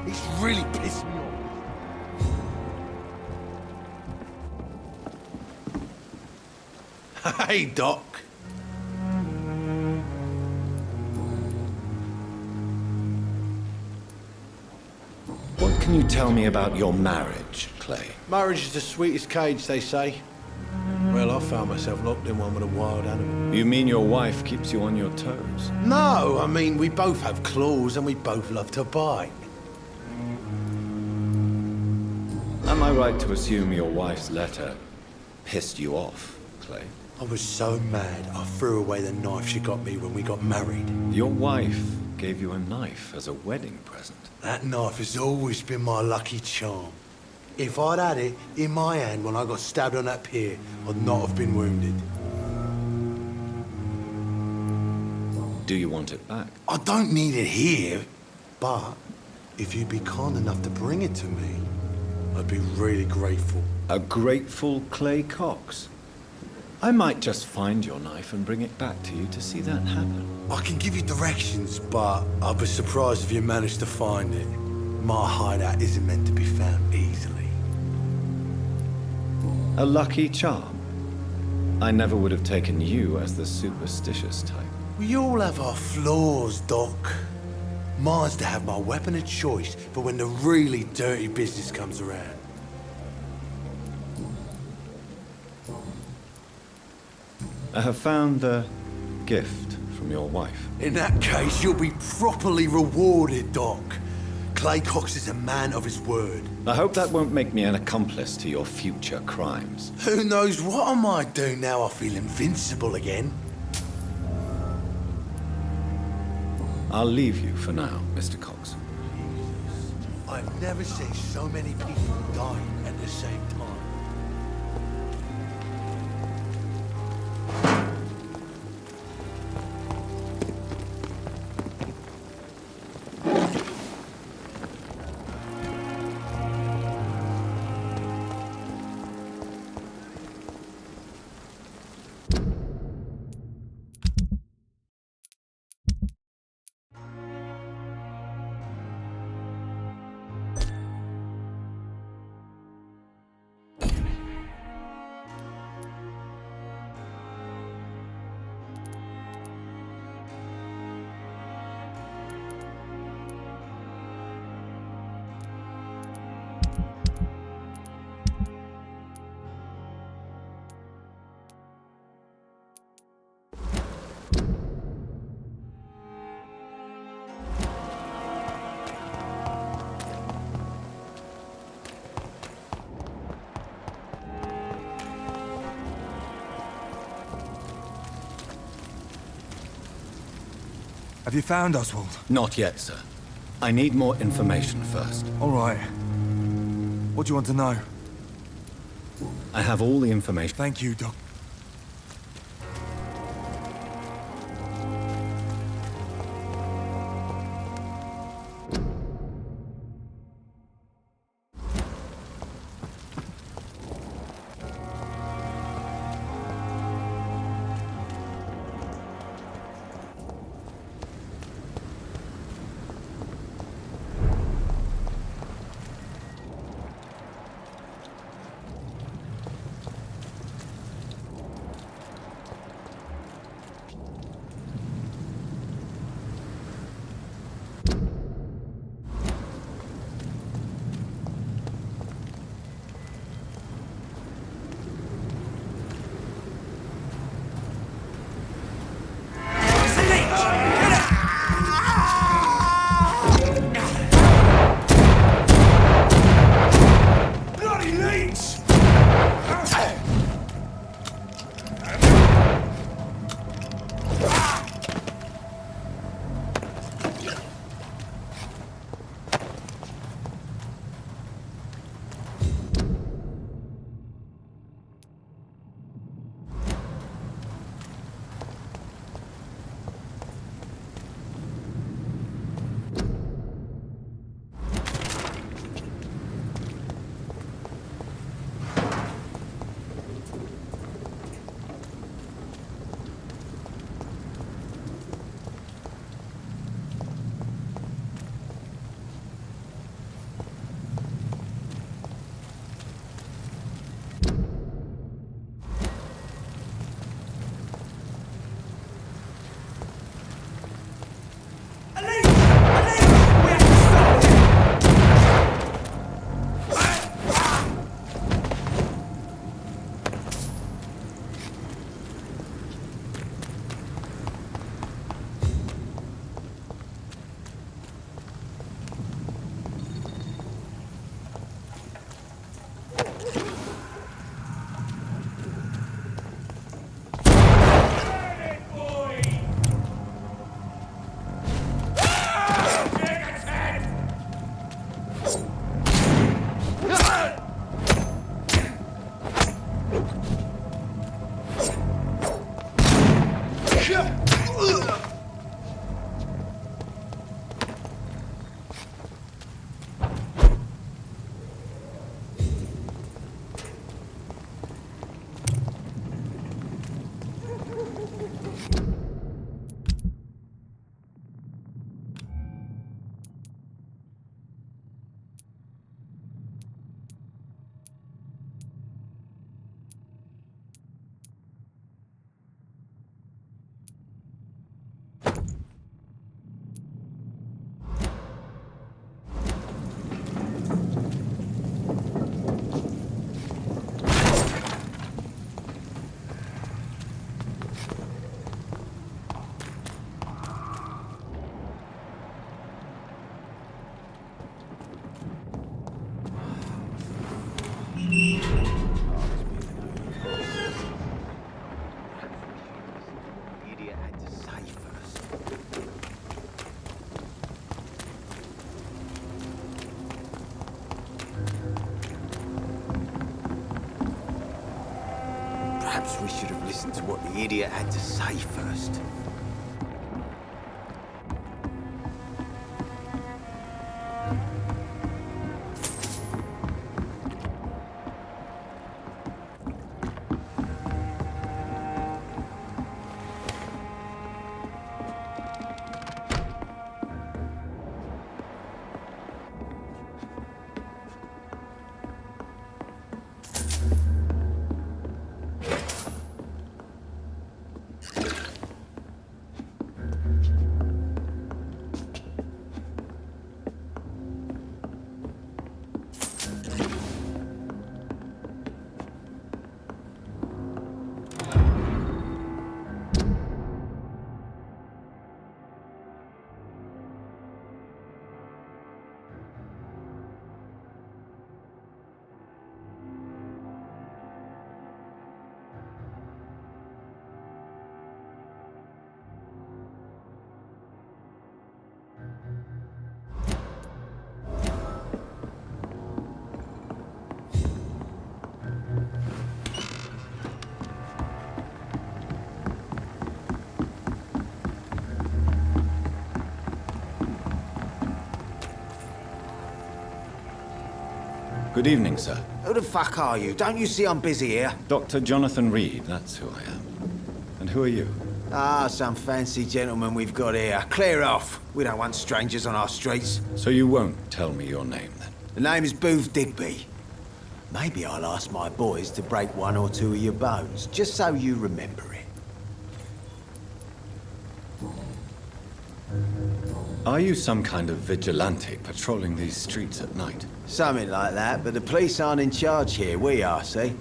He's really pissed me off. Hey, Doc. What can you tell me about your marriage, Clay? Marriage is the sweetest cage, they say. Well, I found myself locked in one with a wild animal. You mean your wife keeps you on your toes? No, I mean, we both have claws and we both love to bite. Am I right to assume your wife's letter pissed you off, Clay? I was so mad, I threw away the knife she got me when we got married. Your wife gave you a knife as a wedding present. That knife has always been my lucky charm. If I'd had it in my hand when I got stabbed on that pier, I'd not have been wounded. Do you want it back? I don't need it here, but if you'd be kind enough to bring it to me, I'd be really grateful. A grateful Clay Cox? I might just find your knife and bring it back to you to see that happen. I can give you directions, but I'd be surprised if you managed to find it. My hideout isn't meant to be found easily. A lucky charm? I never would have taken you as the superstitious type. We all have our flaws, Doc. Mine's to have my weapon of choice for when the really dirty business comes around. I have found the gift from your wife. In that case, you'll be properly rewarded, Doc. Clay Cox is a man of his word. I hope that won't make me an accomplice to your future crimes. Who knows what I might do now I feel invincible again. I'll leave you for now, Mr. Cox. I've never seen so many people dying at the same time. Have you found Oswald? Not yet, sir. I need more information first. All right. What do you want to know? I have all the information. Thank you, Doc. Perhaps we should have listened to what the idiot had to say first. Good evening, sir. Who the fuck are you? Don't you see I'm busy here? Dr. Jonathan Reed, that's who I am. And who are you? Ah, some fancy gentleman we've got here. Clear off. We don't want strangers on our streets. So you won't tell me your name, then? The name is Booth Digby. Maybe I'll ask my boys to break one or two of your bones, just so you remember it. Are you some kind of vigilante patrolling these streets at night? Something like that, but the police aren't in charge here. We are, see?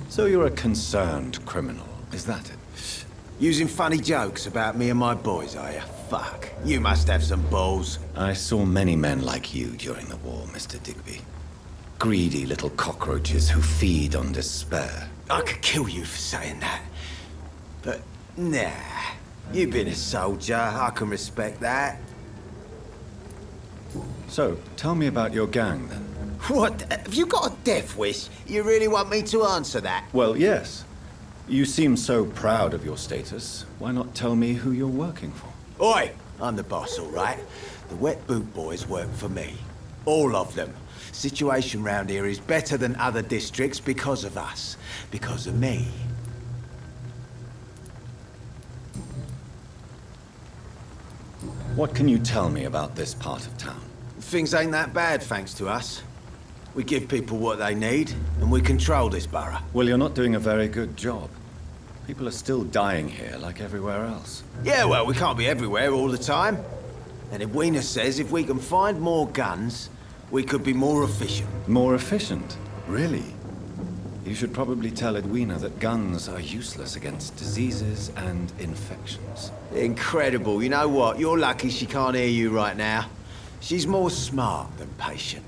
So you're a concerned criminal, is that it? Using funny jokes about me and my boys, are you? Fuck. You must have some balls. I saw many men like you during the war, Mr. Digby. Greedy little cockroaches who feed on despair. I could kill you for saying that. But, nah. You've been a soldier. I can respect that. So, tell me about your gang, then. What? Have you got a death wish? You really want me to answer that? Well, yes. You seem so proud of your status. Why not tell me who you're working for? Oi! I'm the boss, all right? The Wet Boot Boys work for me. All of them. Situation round here is better than other districts because of us. Because of me. What can you tell me about this part of town? Things ain't that bad, thanks to us. We give people what they need, and we control this borough. Well, you're not doing a very good job. People are still dying here, like everywhere else. Yeah, well, we can't be everywhere all the time. And Edwina says if we can find more guns, we could be more efficient. More efficient? Really? You should probably tell Edwina that guns are useless against diseases and infections. Incredible. You know what? You're lucky she can't hear you right now. She's more smart than patient.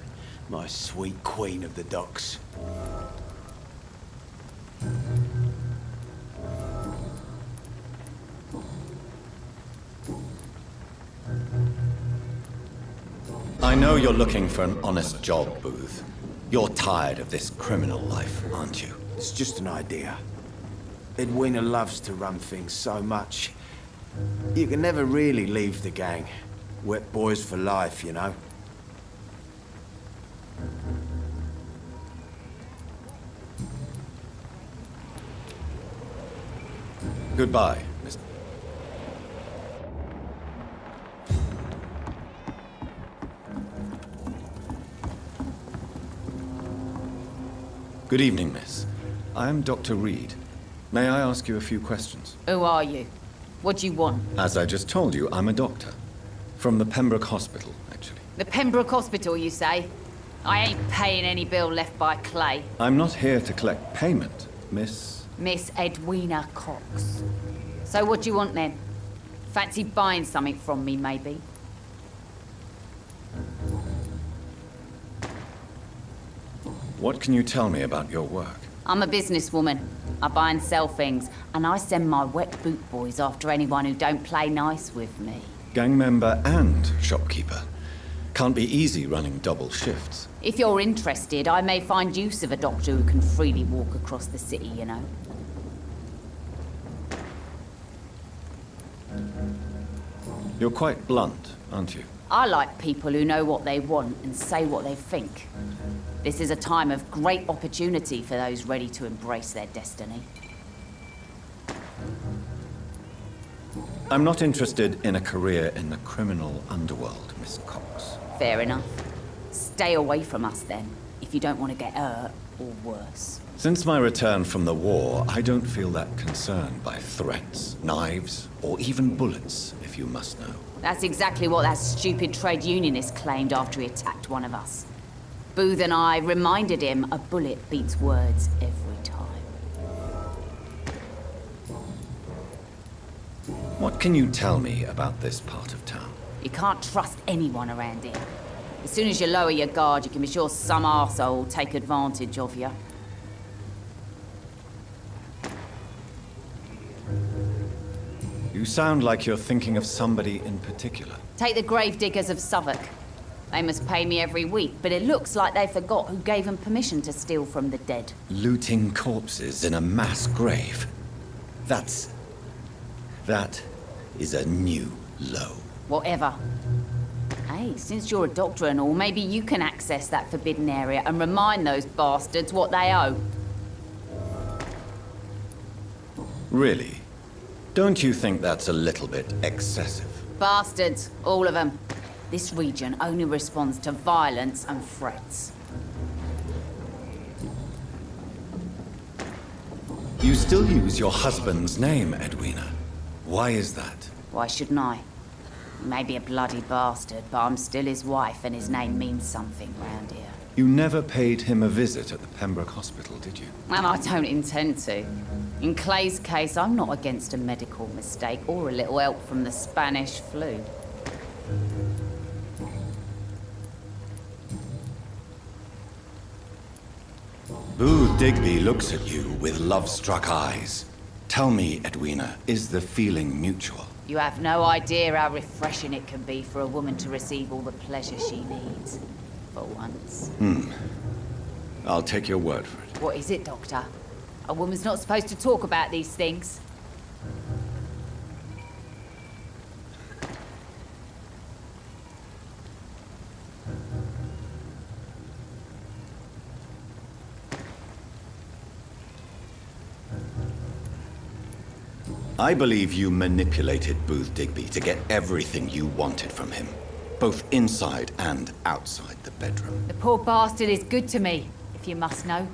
My sweet queen of the docks. I know you're looking for an honest job, Booth. You're tired of this criminal life, aren't you? It's just an idea. Edwina loves to run things so much. You can never really leave the gang. Wet boys for life, you know? Goodbye, Mr. Good evening, miss. I am Dr. Reed. May I ask you a few questions? Who are you? What do you want? As I just told you, I'm a doctor. From the Pembroke Hospital, actually. The Pembroke Hospital, you say? I ain't paying any bill left by Clay. I'm not here to collect payment, Miss... Miss Edwina Cox. So what do you want then? Fancy buying something from me, maybe? What can you tell me about your work? I'm a businesswoman. I buy and sell things, and I send my Wet Boot Boys after anyone who don't play nice with me. Gang member and shopkeeper. Can't be easy running double shifts. If you're interested, I may find use of a doctor who can freely walk across the city, you know. You're quite blunt, aren't you? I like people who know what they want and say what they think. This is a time of great opportunity for those ready to embrace their destiny. I'm not interested in a career in the criminal underworld, Miss Cox. Fair enough. Stay away from us then, if you don't want to get hurt or worse. Since my return from the war, I don't feel that concerned by threats, knives, or even bullets, if you must know. That's exactly what that stupid trade unionist claimed after he attacked one of us. Booth and I reminded him a bullet beats words every time. What can you tell me about this part of town? You can't trust anyone around here. As soon as you lower your guard, you can be sure some arsehole will take advantage of you. You sound like you're thinking of somebody in particular. Take the gravediggers of Southwark. They must pay me every week, but it looks like they forgot who gave them permission to steal from the dead. Looting corpses in a mass grave. That is a new low. Whatever. Hey, since you're a doctor and all, maybe you can access that forbidden area and remind those bastards what they owe. Really? Don't you think that's a little bit excessive? Bastards, all of them. This region only responds to violence and threats. You still use your husband's name, Edwina. Why is that? Why shouldn't I? He may be a bloody bastard, but I'm still his wife and his name means something round here. You never paid him a visit at the Pembroke Hospital, did you? And I don't intend to. In Clay's case, I'm not against a medical mistake or a little help from the Spanish flu. Booth Digby looks at you with love-struck eyes. Tell me, Edwina, is the feeling mutual? You have no idea how refreshing it can be for a woman to receive all the pleasure she needs. For once. I'll take your word for it. What is it, Doctor? A woman's not supposed to talk about these things. I believe you manipulated Booth Digby to get everything you wanted from him, both inside and outside the bedroom. The poor bastard is good to me, if you must know.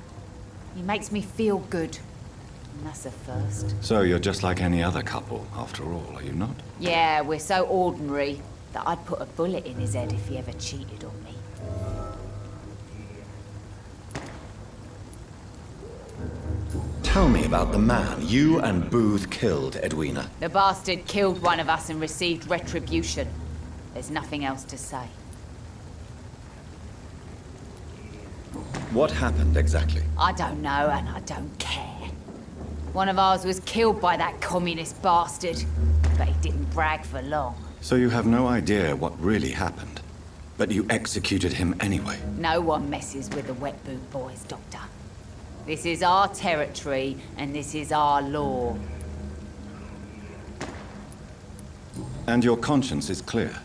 He makes me feel good. And that's a first. So you're just like any other couple, after all, are you not? Yeah, we're so ordinary that I'd put a bullet in his head if he ever cheated on me. Tell me about the man you and Booth killed, Edwina. The bastard killed one of us and received retribution. There's nothing else to say. What happened exactly? I don't know, and I don't care. One of ours was killed by that communist bastard, but he didn't brag for long. So you have no idea what really happened, but you executed him anyway. No one messes with the Wet Boot Boys, Doctor. This is our territory, and this is our law. And your conscience is clear.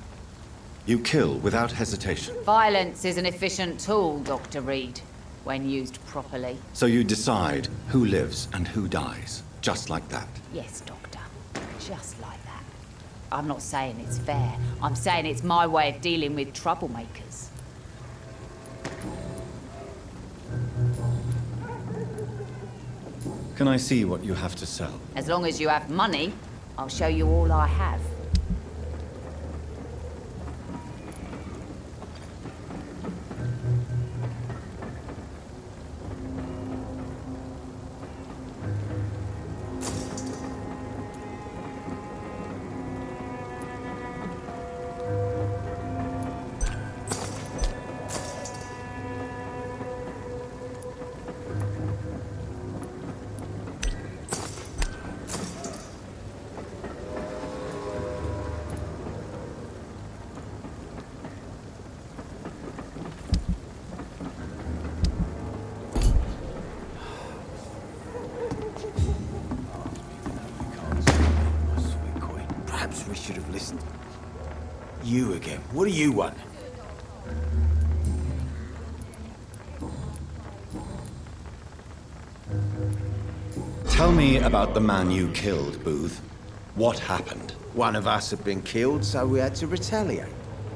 You kill without hesitation. Violence is an efficient tool, Dr. Reed, when used properly. So you decide who lives and who dies, just like that. Yes, Doctor. Just like that. I'm not saying it's fair. I'm saying it's my way of dealing with troublemakers. Can I see what you have to sell? As long as you have money, I'll show you all I have. You again. What do you want? Tell me about the man you killed, Booth. What happened? One of us had been killed, so we had to retaliate.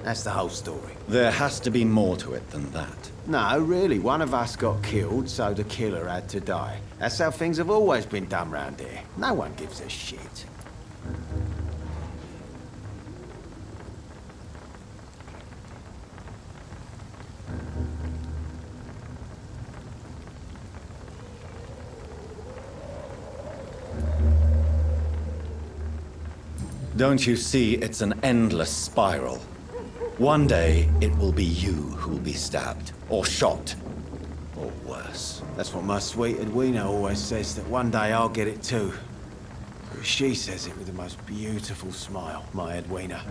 That's the whole story. There has to be more to it than that. No, really. One of us got killed, so the killer had to die. That's how things have always been done round here. No one gives a shit. Don't you see it's an endless spiral? One day, it will be you who will be stabbed, or shot, or worse. That's what my sweet Edwina always says, that one day I'll get it too. She says it with the most beautiful smile, my Edwina.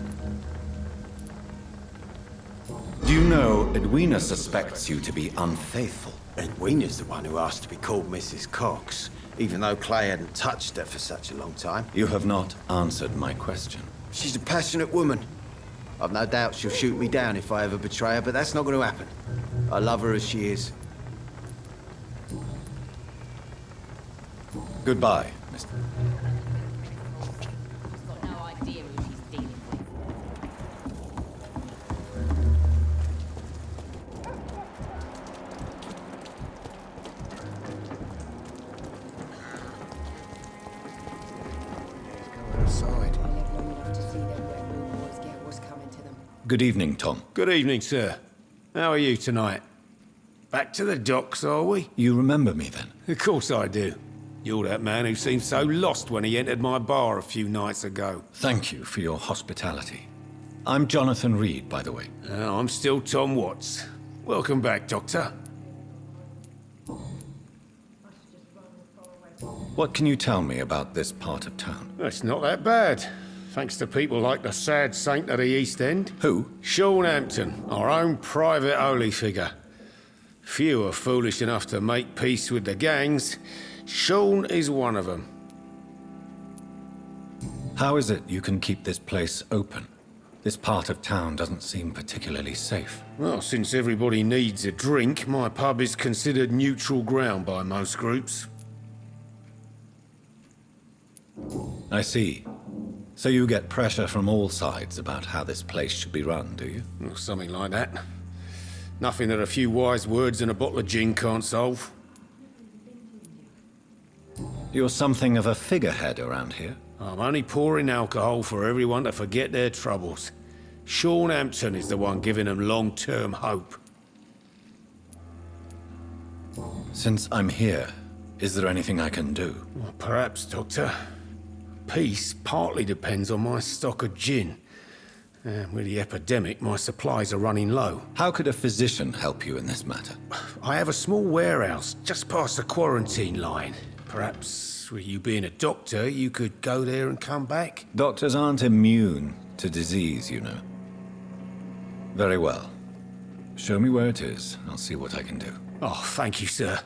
Do you know Edwina suspects you to be unfaithful? Edwina's the one who asked to be called Mrs. Cox, even though Clay hadn't touched her for such a long time. You have not answered my question. She's a passionate woman. I've no doubt she'll shoot me down if I ever betray her, but that's not going to happen. I love her as she is. Goodbye, Mr. He's got no idea who she's dealing with. Good evening, Tom. Good evening, sir. How are you tonight? Back to the docks, are we? You remember me then? Of course I do. You're that man who seemed so lost when he entered my bar a few nights ago. Thank you for your hospitality. I'm Jonathan Reed, by the way. I'm still Tom Watts. Welcome back, Doctor. What can you tell me about this part of town? It's not that bad. Thanks to people like the sad saint of the East End. Who? Sean Hampton, our own private holy figure. Few are foolish enough to make peace with the gangs. Sean is one of them. How is it you can keep this place open? This part of town doesn't seem particularly safe. Well, since everybody needs a drink, my pub is considered neutral ground by most groups. I see. So you get pressure from all sides about how this place should be run, do you? Well, something like that. Nothing that a few wise words and a bottle of gin can't solve. You're something of a figurehead around here. I'm only pouring alcohol for everyone to forget their troubles. Sean Hampton is the one giving them long-term hope. Since I'm here, is there anything I can do? Well, perhaps, Doctor. Peace partly depends on my stock of gin. With the epidemic, my supplies are running low. How could a physician help you in this matter? I have a small warehouse just past the quarantine line. Perhaps, with you being a doctor, you could go there and come back? Doctors aren't immune to disease, you know. Very well. Show me where it is. I'll see what I can do. Oh, thank you, sir.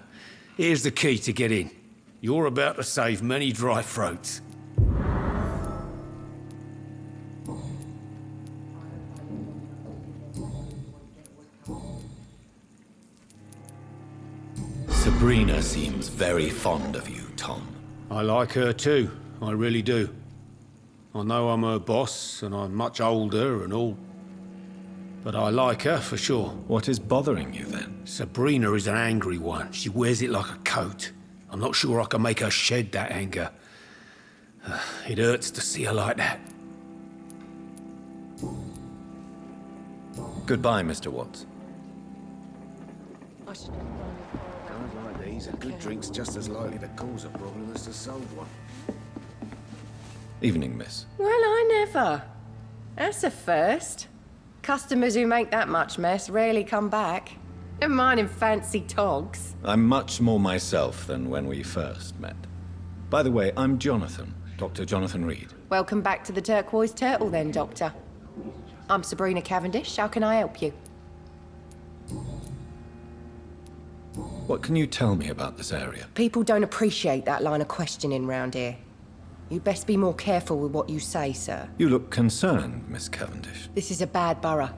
Here's the key to get in. You're about to save many dry throats. Sabrina seems very fond of you, Tom. I like her too. I really do. I know I'm her boss, and I'm much older and all. But I like her for sure. What is bothering you then? Sabrina is an angry one. She wears it like a coat. I'm not sure I can make her shed that anger. It hurts to see her like that. Goodbye, Mr. Watts. Times like these, a good drink's just as likely to cause a problem as to solve one. Evening, miss. Well, I never. That's a first. Customers who make that much mess rarely come back. Never mind in fancy togs. I'm much more myself than when we first met. By the way, I'm Jonathan, Dr. Jonathan Reed. Welcome back to the Turquoise Turtle then, Doctor. I'm Sabrina Cavendish. How can I help you? What can you tell me about this area? People don't appreciate that line of questioning round here. You best be more careful with what you say, sir. You look concerned, Miss Cavendish. This is a bad borough.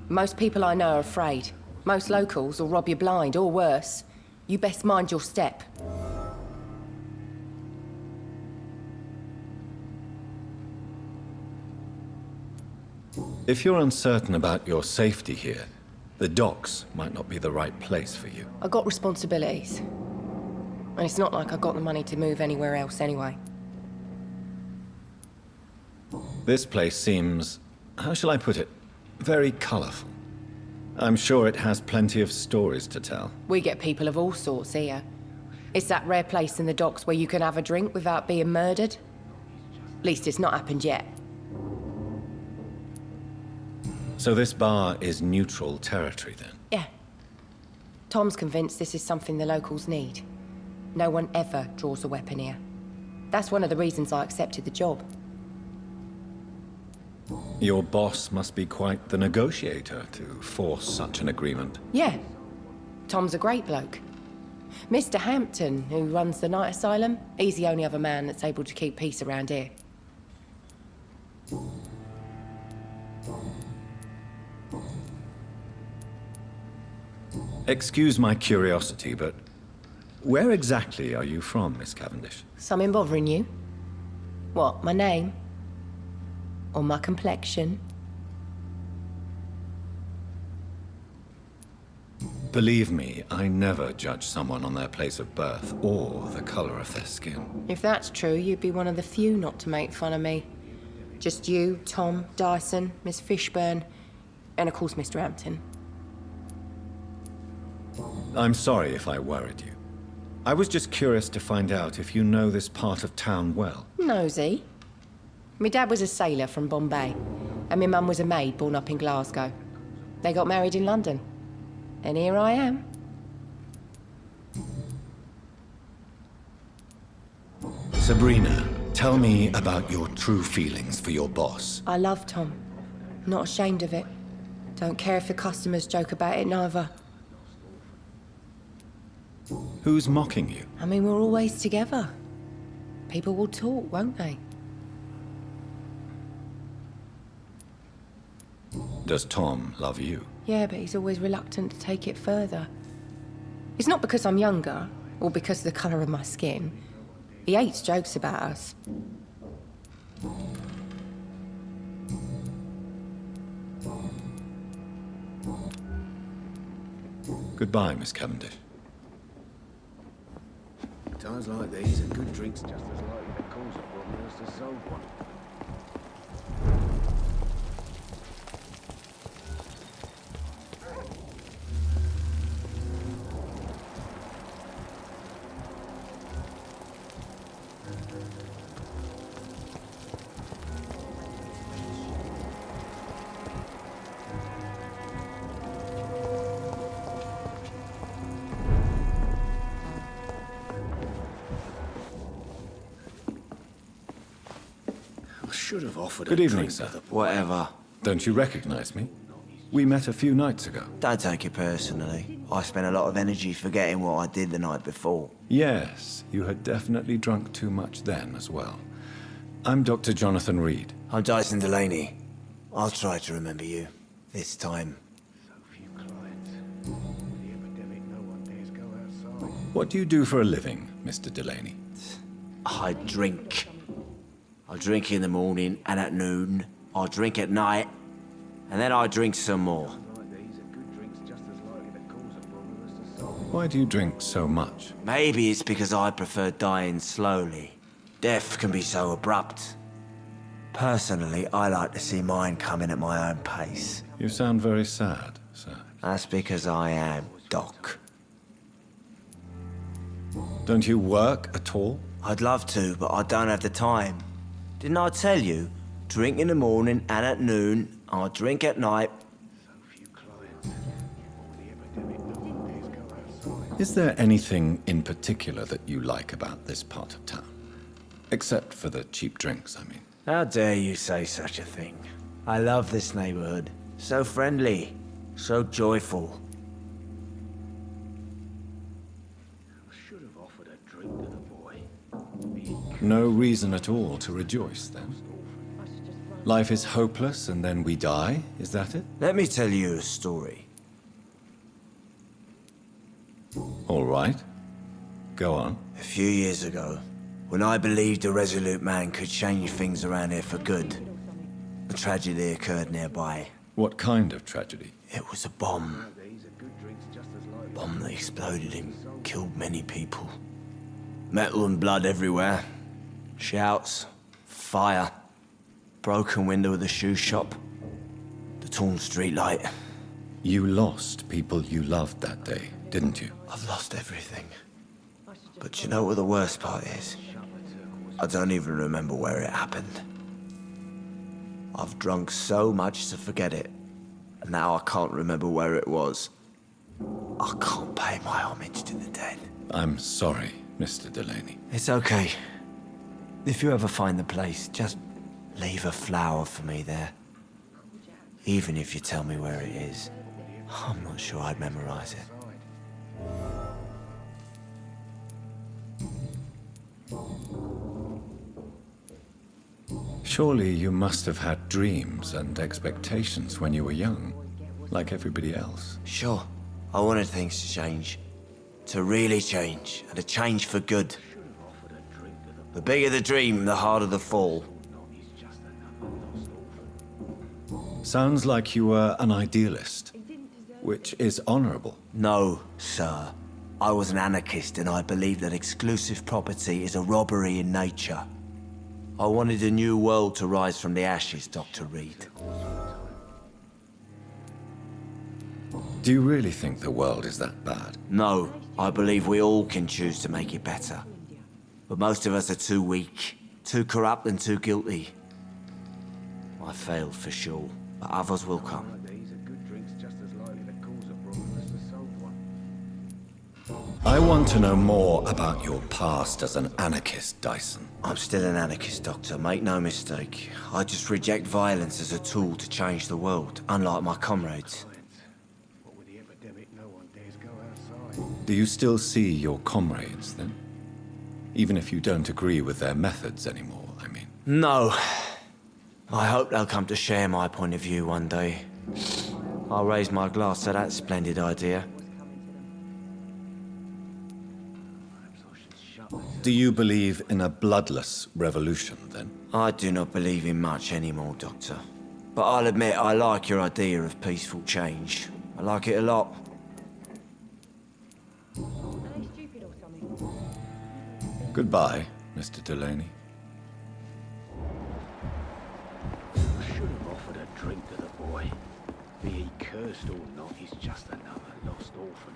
Most people I know are afraid. Most locals will rob you blind, or worse. You best mind your step. If you're uncertain about your safety here, the docks might not be the right place for you. I got responsibilities. And it's not like I got the money to move anywhere else anyway. This place seems, how shall I put it, very colourful. I'm sure it has plenty of stories to tell. We get people of all sorts here. It's that rare place in the docks where you can have a drink without being murdered. At least it's not happened yet. So this bar is neutral territory then? Yeah. Tom's convinced this is something the locals need. No one ever draws a weapon here. That's one of the reasons I accepted the job. Your boss must be quite the negotiator to force such an agreement. Yeah. Tom's a great bloke. Mr. Hampton, who runs the night asylum, he's the only other man that's able to keep peace around here. Excuse my curiosity, but where exactly are you from, Miss Cavendish? Something bothering you? What, my name? Or my complexion? Believe me, I never judge someone on their place of birth or the color of their skin. If that's true, you'd be one of the few not to make fun of me. Just you, Tom, Dyson, Miss Fishburne, and of course Mr. Hampton. I'm sorry if I worried you. I was just curious to find out if you know this part of town well. Nosy. My dad was a sailor from Bombay, and my mum was a maid born up in Glasgow. They got married in London. And here I am. Sabrina, tell me about your true feelings for your boss. I love Tom. Not ashamed of it. Don't care if the customers joke about it, neither. Who's mocking you? I mean, we're always together. People will talk, won't they? Does Tom love you? Yeah, but he's always reluctant to take it further. It's not because I'm younger, or because of the colour of my skin. He hates jokes about us. Goodbye, Miss Cavendish. Times like these, a good drink's just as likely to cause a problem as to solve one. Should have offered Good a evening, drink sir. to the- Whatever. Don't you recognize me? We met a few nights ago. Don't take it personally. I spent a lot of energy forgetting what I did the night before. Yes, you had definitely drunk too much then as well. I'm Dr. Jonathan Reed. I'm Dyson Delaney. I'll try to remember you. This time. What do you do for a living, Mr. Delaney? I drink. I drink in the morning and at noon. I drink at night. And then I drink some more. Why do you drink so much? Maybe it's because I prefer dying slowly. Death can be so abrupt. Personally, I like to see mine coming at my own pace. You sound very sad, sir. That's because I am, Doc. Don't you work at all? I'd love to, but I don't have the time. Didn't I tell you? Drink in the morning and at noon. I drink at night. Is there anything in particular that you like about this part of town? Except for the cheap drinks, I mean. How dare you say such a thing? I love this neighborhood. So friendly. So joyful. Should have offered a drink to the boy. Being No reason at all to rejoice, then? Life is hopeless and then we die, is that it? Let me tell you a story. All right. Go on. A few years ago, when I believed a resolute man could change things around here for good, a tragedy occurred nearby. What kind of tragedy? It was a bomb. A bomb that exploded and killed many people. Metal and blood everywhere. Shouts, fire, broken window of the shoe shop, the torn streetlight. You lost people you loved that day, didn't you? I've lost everything. But you know what the worst part is? I don't even remember where it happened. I've drunk so much to forget it, and now I can't remember where it was. I can't pay my homage to the dead. I'm sorry, Mr. Delaney. It's okay. If you ever find the place, just leave a flower for me there. Even if you tell me where it is, I'm not sure I'd memorize it. Surely you must have had dreams and expectations when you were young, like everybody else. Sure. I wanted things to change. To really change, and to change for good. The bigger the dream, the harder the fall. Sounds like you were an idealist, which is honorable. No, sir. I was an anarchist and I believed that exclusive property is a robbery in nature. I wanted a new world to rise from the ashes, Dr. Reed. Do you really think the world is that bad? No, I believe we all can choose to make it better. But most of us are too weak, too corrupt and too guilty. I failed for sure, but others will come. I want to know more about your past as an anarchist, Dyson. I'm still an anarchist, Doctor, make no mistake. I just reject violence as a tool to change the world, unlike my comrades. Do you still see your comrades, then? Even if you don't agree with their methods anymore, I mean. No. I hope they'll come to share my point of view one day. I'll raise my glass to that splendid idea. Do you believe in a bloodless revolution, then? I do not believe in much anymore, Doctor. But I'll admit I like your idea of peaceful change. I like it a lot. Goodbye, Mr. Delaney. I should have offered a drink to the boy. Be he cursed or not, he's just another lost orphan.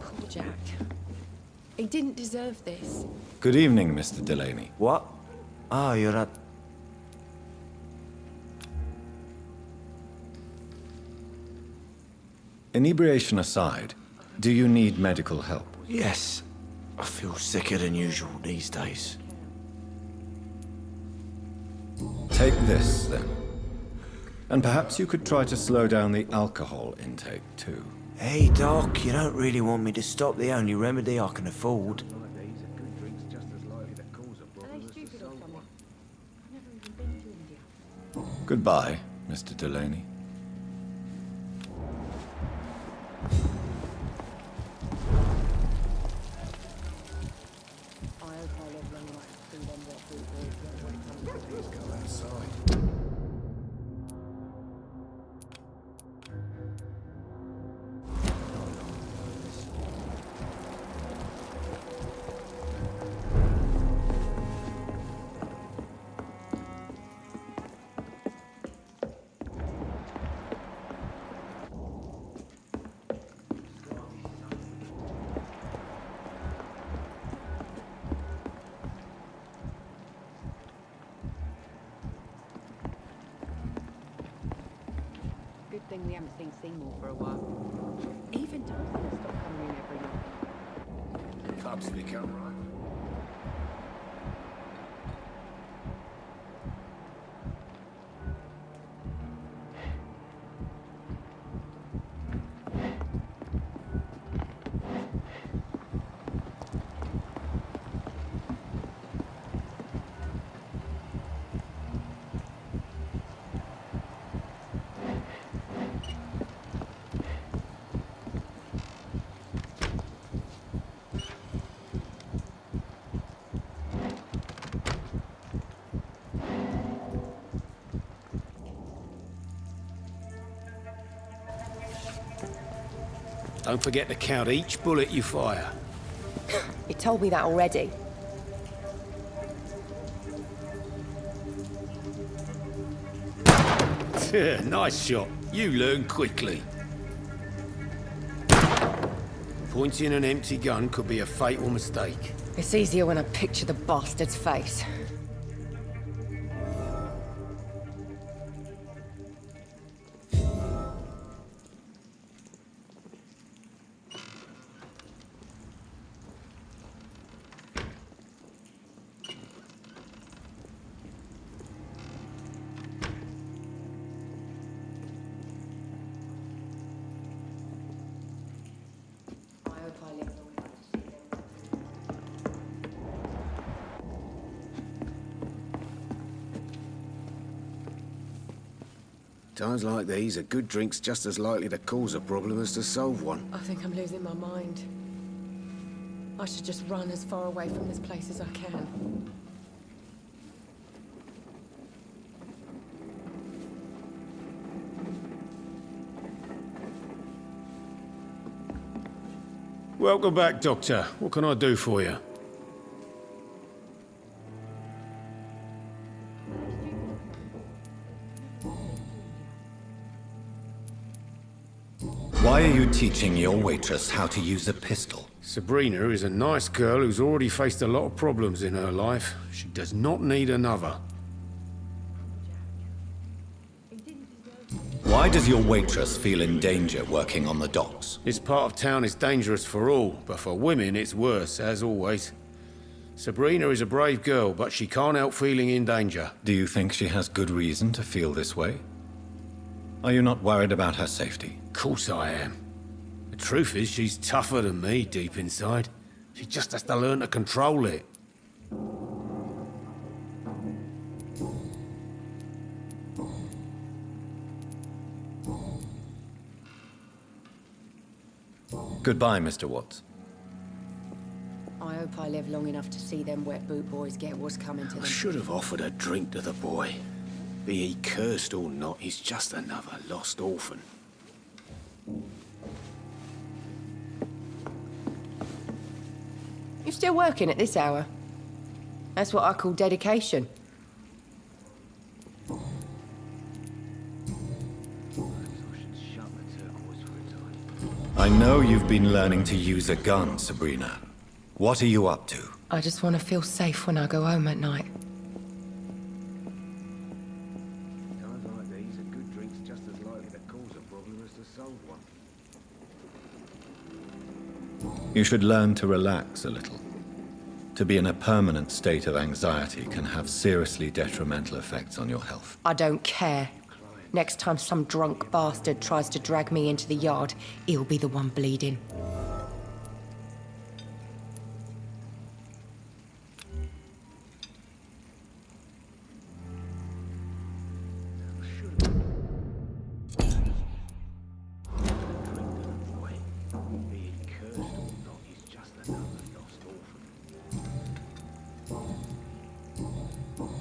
Poor Jack. He didn't deserve this. Good evening, Mr. Delaney. What? Oh, you're not... Inebriation aside, do you need medical help? Yes. I feel sicker than usual these days. Take this, then. And perhaps you could try to slow down the alcohol intake, too. Hey, Doc, you don't really want me to stop the only remedy I can afford. Goodbye, Mr. Delaney. Good thing we haven't seen Seymour for a while. Even Jonathan has stopped coming in every night. The pub's become right. Don't forget to count each bullet you fire. You told me that already. Nice shot. You learn quickly. Pointing an empty gun could be a fatal mistake. It's easier when I picture the bastard's face. Times like these, a good drink's just as likely to cause a problem as to solve one. I think I'm losing my mind. I should just run as far away from this place as I can. Welcome back, Doctor. What can I do for you? Why are you teaching your waitress how to use a pistol? Sabrina is a nice girl who's already faced a lot of problems in her life. She does not need another. Why does your waitress feel in danger working on the docks? This part of town is dangerous for all, but for women it's worse, as always. Sabrina is a brave girl, but she can't help feeling in danger. Do you think she has good reason to feel this way? Are you not worried about her safety? Of course I am. The truth is, she's tougher than me deep inside. She just has to learn to control it. Goodbye, Mr. Watts. I hope I live long enough to see them wet boot boys get what's coming to them. I should have offered a drink to the boy. Be he cursed or not, he's just another lost orphan. You still working at this hour? That's what I call dedication. I know you've been learning to use a gun, Sabrina. What are you up to? I just want to feel safe when I go home at night. Times like these, a good drink's just as likely to cause a problem as to solve one. You should learn to relax a little. To be in a permanent state of anxiety can have seriously detrimental effects on your health. I don't care. Next time some drunk bastard tries to drag me into the yard, he'll be the one bleeding.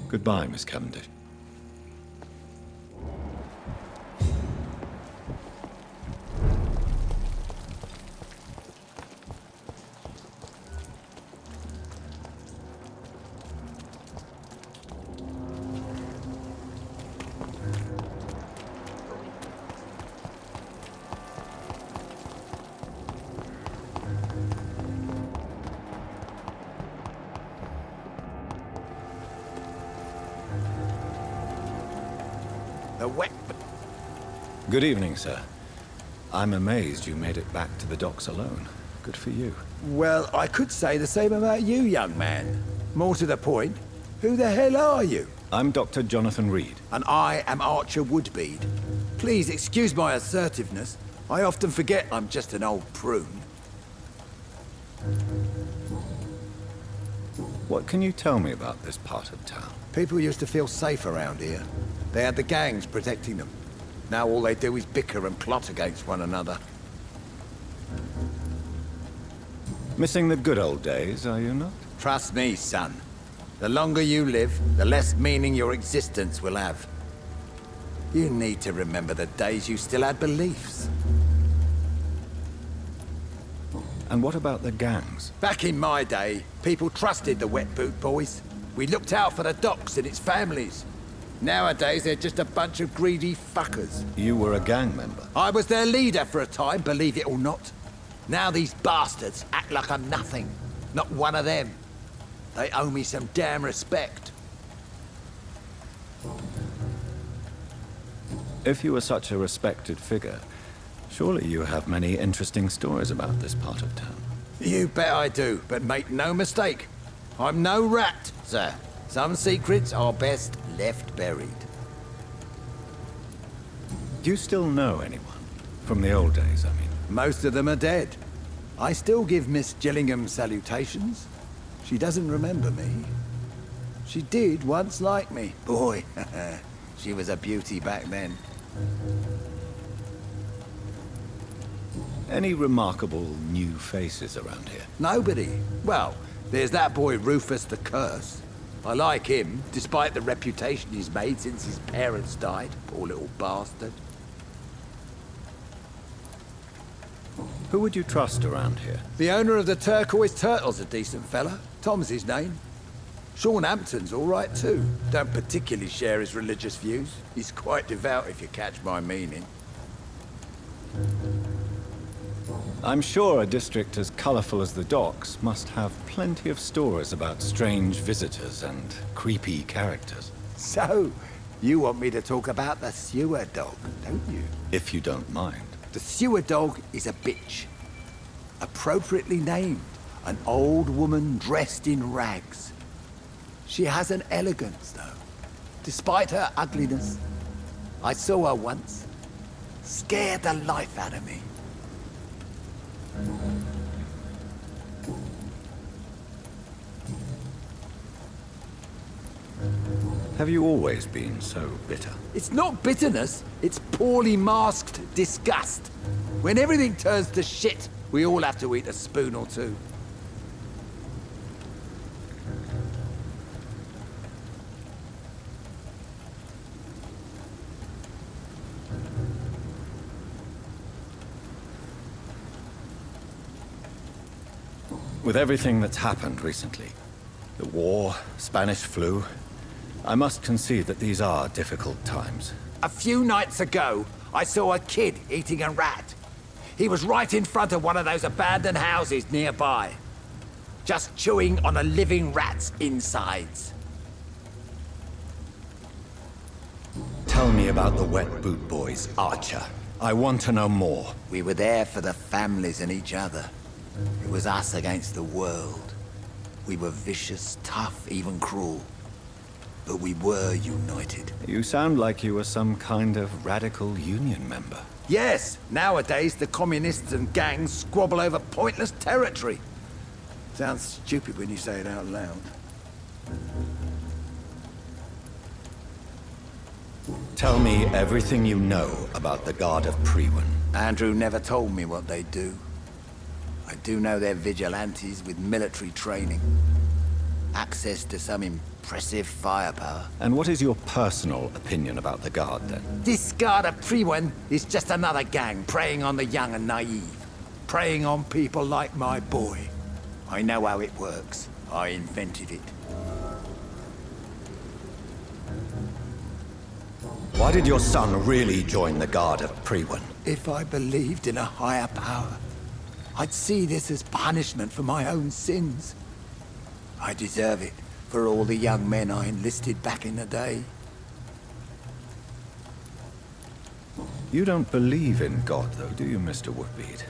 Goodbye, Miss Cavendish. Good evening, sir. I'm amazed you made it back to the docks alone. Good for you. Well, I could say the same about you, young man. More to the point, who the hell are you? I'm Dr. Jonathan Reed. And I am Archer Woodbead. Please excuse my assertiveness. I often forget I'm just an old prune. What can you tell me about this part of town? People used to feel safe around here. They had the gangs protecting them. Now all they do is bicker and plot against one another. Missing the good old days, are you not? Trust me, son. The longer you live, the less meaning your existence will have. You need to remember the days you still had beliefs. And what about the gangs? Back in my day, people trusted the wet boot boys. We looked out for the docks and its families. Nowadays, they're just a bunch of greedy fuckers. You were a gang member? I was their leader for a time, believe it or not. Now these bastards act like I'm nothing. Not one of them. They owe me some damn respect. If you were such a respected figure, surely you have many interesting stories about this part of town. You bet I do, but make no mistake. I'm no rat, sir. Some secrets are best left buried. Do you still know anyone? From the old days, I mean. Most of them are dead. I still give Miss Gillingham salutations. She doesn't remember me. She did once like me. Boy, she was a beauty back then. Any remarkable new faces around here? Nobody. Well, there's that boy Rufus the Curse. I like him, despite the reputation he's made since his parents died. Poor little bastard. Who would you trust around here? The owner of the Turquoise Turtle's a decent fella. Tom's his name. Sean Hampton's all right too. Don't particularly share his religious views. He's quite devout, if you catch my meaning. I'm sure a district as colorful as the docks must have plenty of stories about strange visitors and creepy characters. So, you want me to talk about the sewer dog, don't you? If you don't mind. The sewer dog is a bitch. Appropriately named. An old woman dressed in rags. She has an elegance, though. Despite her ugliness. I saw her once. Scared the life out of me. Have you always been so bitter? It's not bitterness, it's poorly masked disgust. When everything turns to shit, we all have to eat a spoon or two. With everything that's happened recently, the war, Spanish flu, I must concede that these are difficult times. A few nights ago, I saw a kid eating a rat. He was right in front of one of those abandoned houses nearby. Just chewing on a living rat's insides. Tell me about the Wet Boot Boys, Archer. I want to know more. We were there for the families and each other. It was us against the world. We were vicious, tough, even cruel. But we were united. You sound like you were some kind of radical union member. Yes, nowadays the communists and gangs squabble over pointless territory. Sounds stupid when you say it out loud. Tell me everything you know about the Guard of Priwen. Andrew never told me what they do. I do know they're vigilantes with military training. Access to some impressive firepower. And what is your personal opinion about the Guard, then? This Guard of Priwen is just another gang preying on the young and naive. Preying on people like my boy. I know how it works. I invented it. Why did your son really join the Guard of Priwen? If I believed in a higher power, I'd see this as punishment for my own sins. I deserve it for all the young men I enlisted back in the day. You don't believe in God, though, do you, Mr. Woodbead?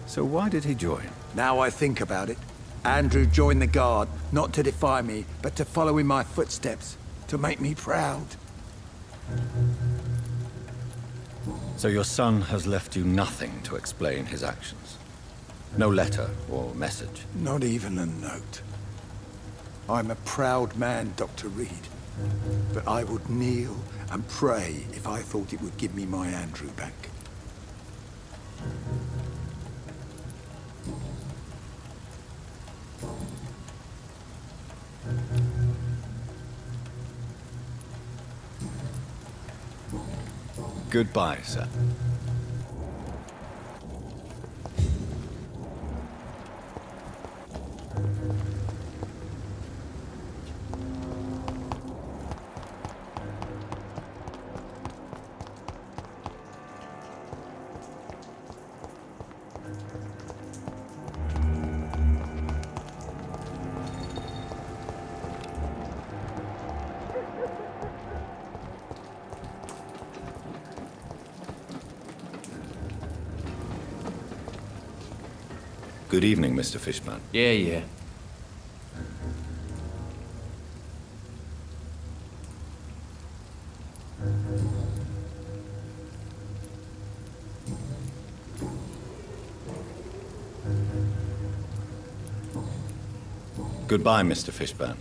So why did he join? Now I think about it, Andrew joined the Guard, not to defy me, but to follow in my footsteps, to make me proud. So your son has left you nothing to explain his actions? No letter or message? Not even a note. I'm a proud man, Dr. Reed. But I would kneel and pray if I thought it would give me my Andrew back. Goodbye, sir. Good evening, Mr. Fishburne. Yeah. Goodbye, Mr. Fishburne.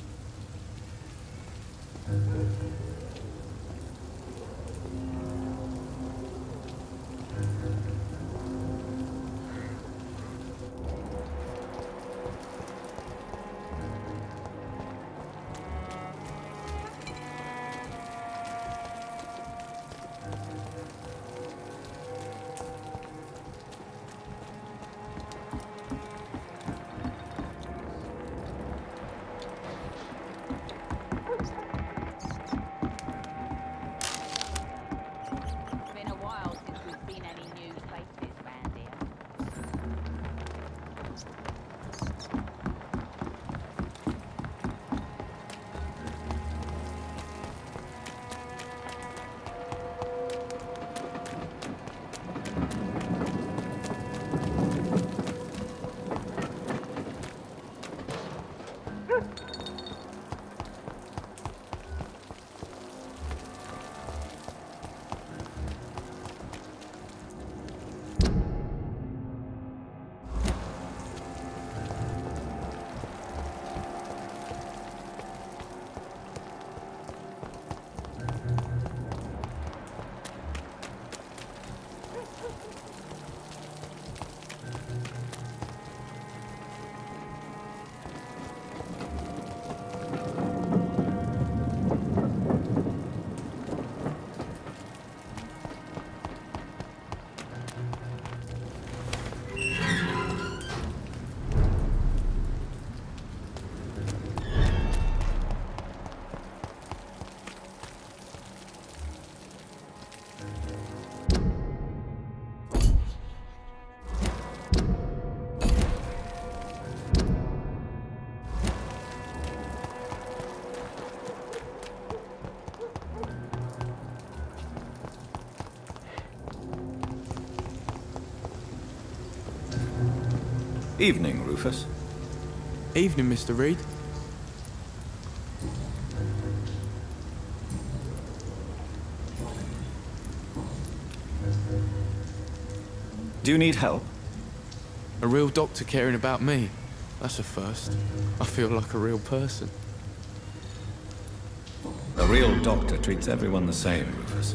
Been a while since we've been any new places round here. Evening, Rufus. Evening, Mr. Reed. Do you need help? A real doctor caring about me. That's a first. I feel like a real person. A real doctor treats everyone the same, Rufus.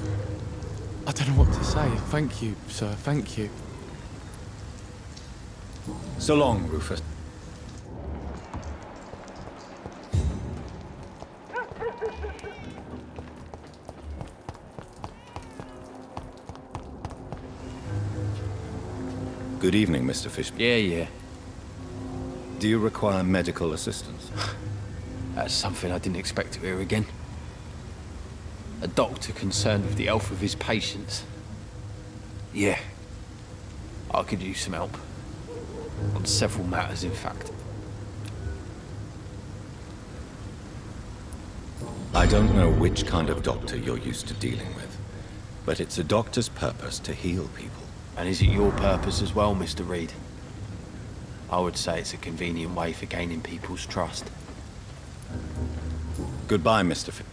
I don't know what to say. Thank you, sir. Thank you. So long, Rufus. Good evening, Mr. Fishburne. Yeah. Do you require medical assistance? That's something I didn't expect to hear again. A doctor concerned with the health of his patients. Yeah. I could use some help. On several matters, in fact. I don't know which kind of doctor you're used to dealing with, but it's a doctor's purpose to heal people. And is it your purpose as well, Mr. Reed? I would say it's a convenient way for gaining people's trust. Goodbye, Mr. Fishburne.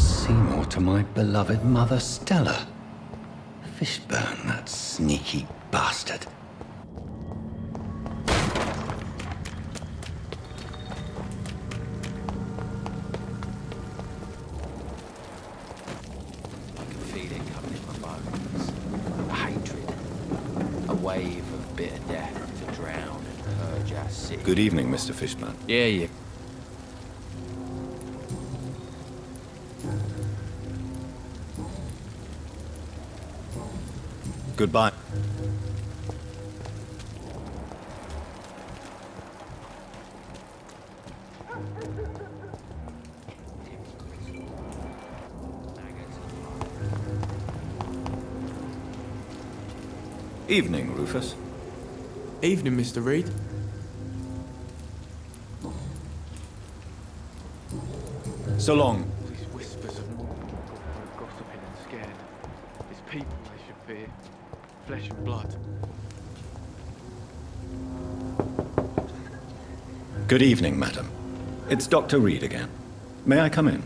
Seymour to my beloved mother Stella. Fishburne, that sneaky bastard. I can feel it coming in my bones. A hatred. A wave of bitter death to drown and purge our city. Good evening, Mr. Fishburne. Yeah, you. Goodbye. Evening, Rufus. Evening, Mr. Reed. So long. These whispers of more people gossiping and scared. It's people they should fear. Flesh and blood. Good evening, madam. It's Dr. Reed again. May I come in?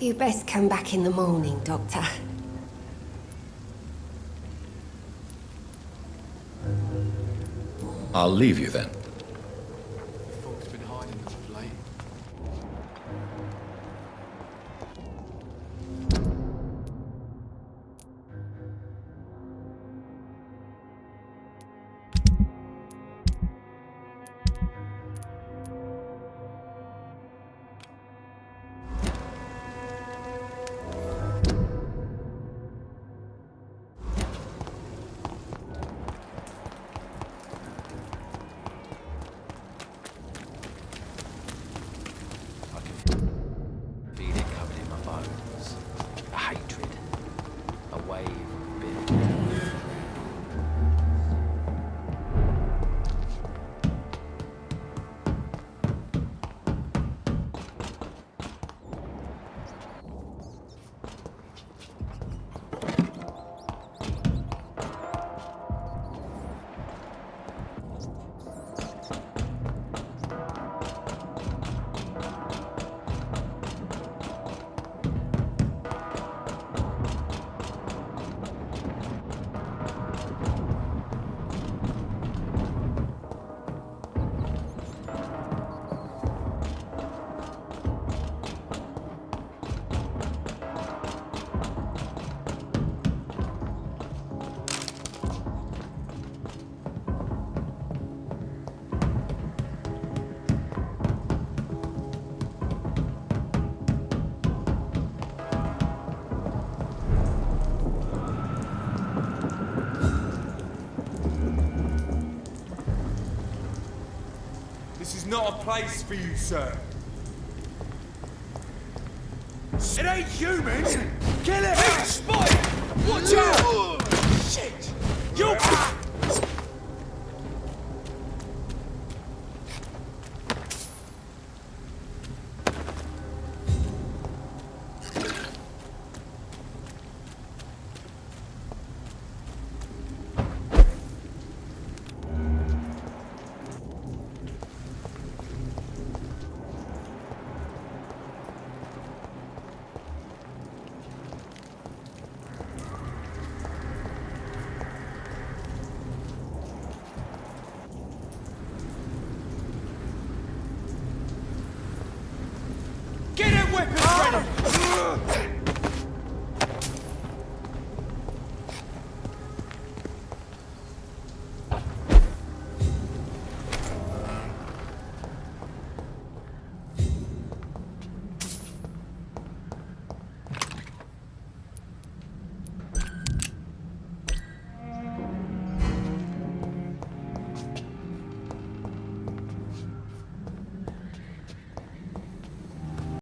You best come back in the morning, Doctor. I'll leave you then. Folks been hiding of late. Feel it coming in my bones. A hatred. A wave of bitter death. This is not a place for you, sir. It ain't human! Kill it! Big spike! Watch out! Shit! You... Get them weapons ready!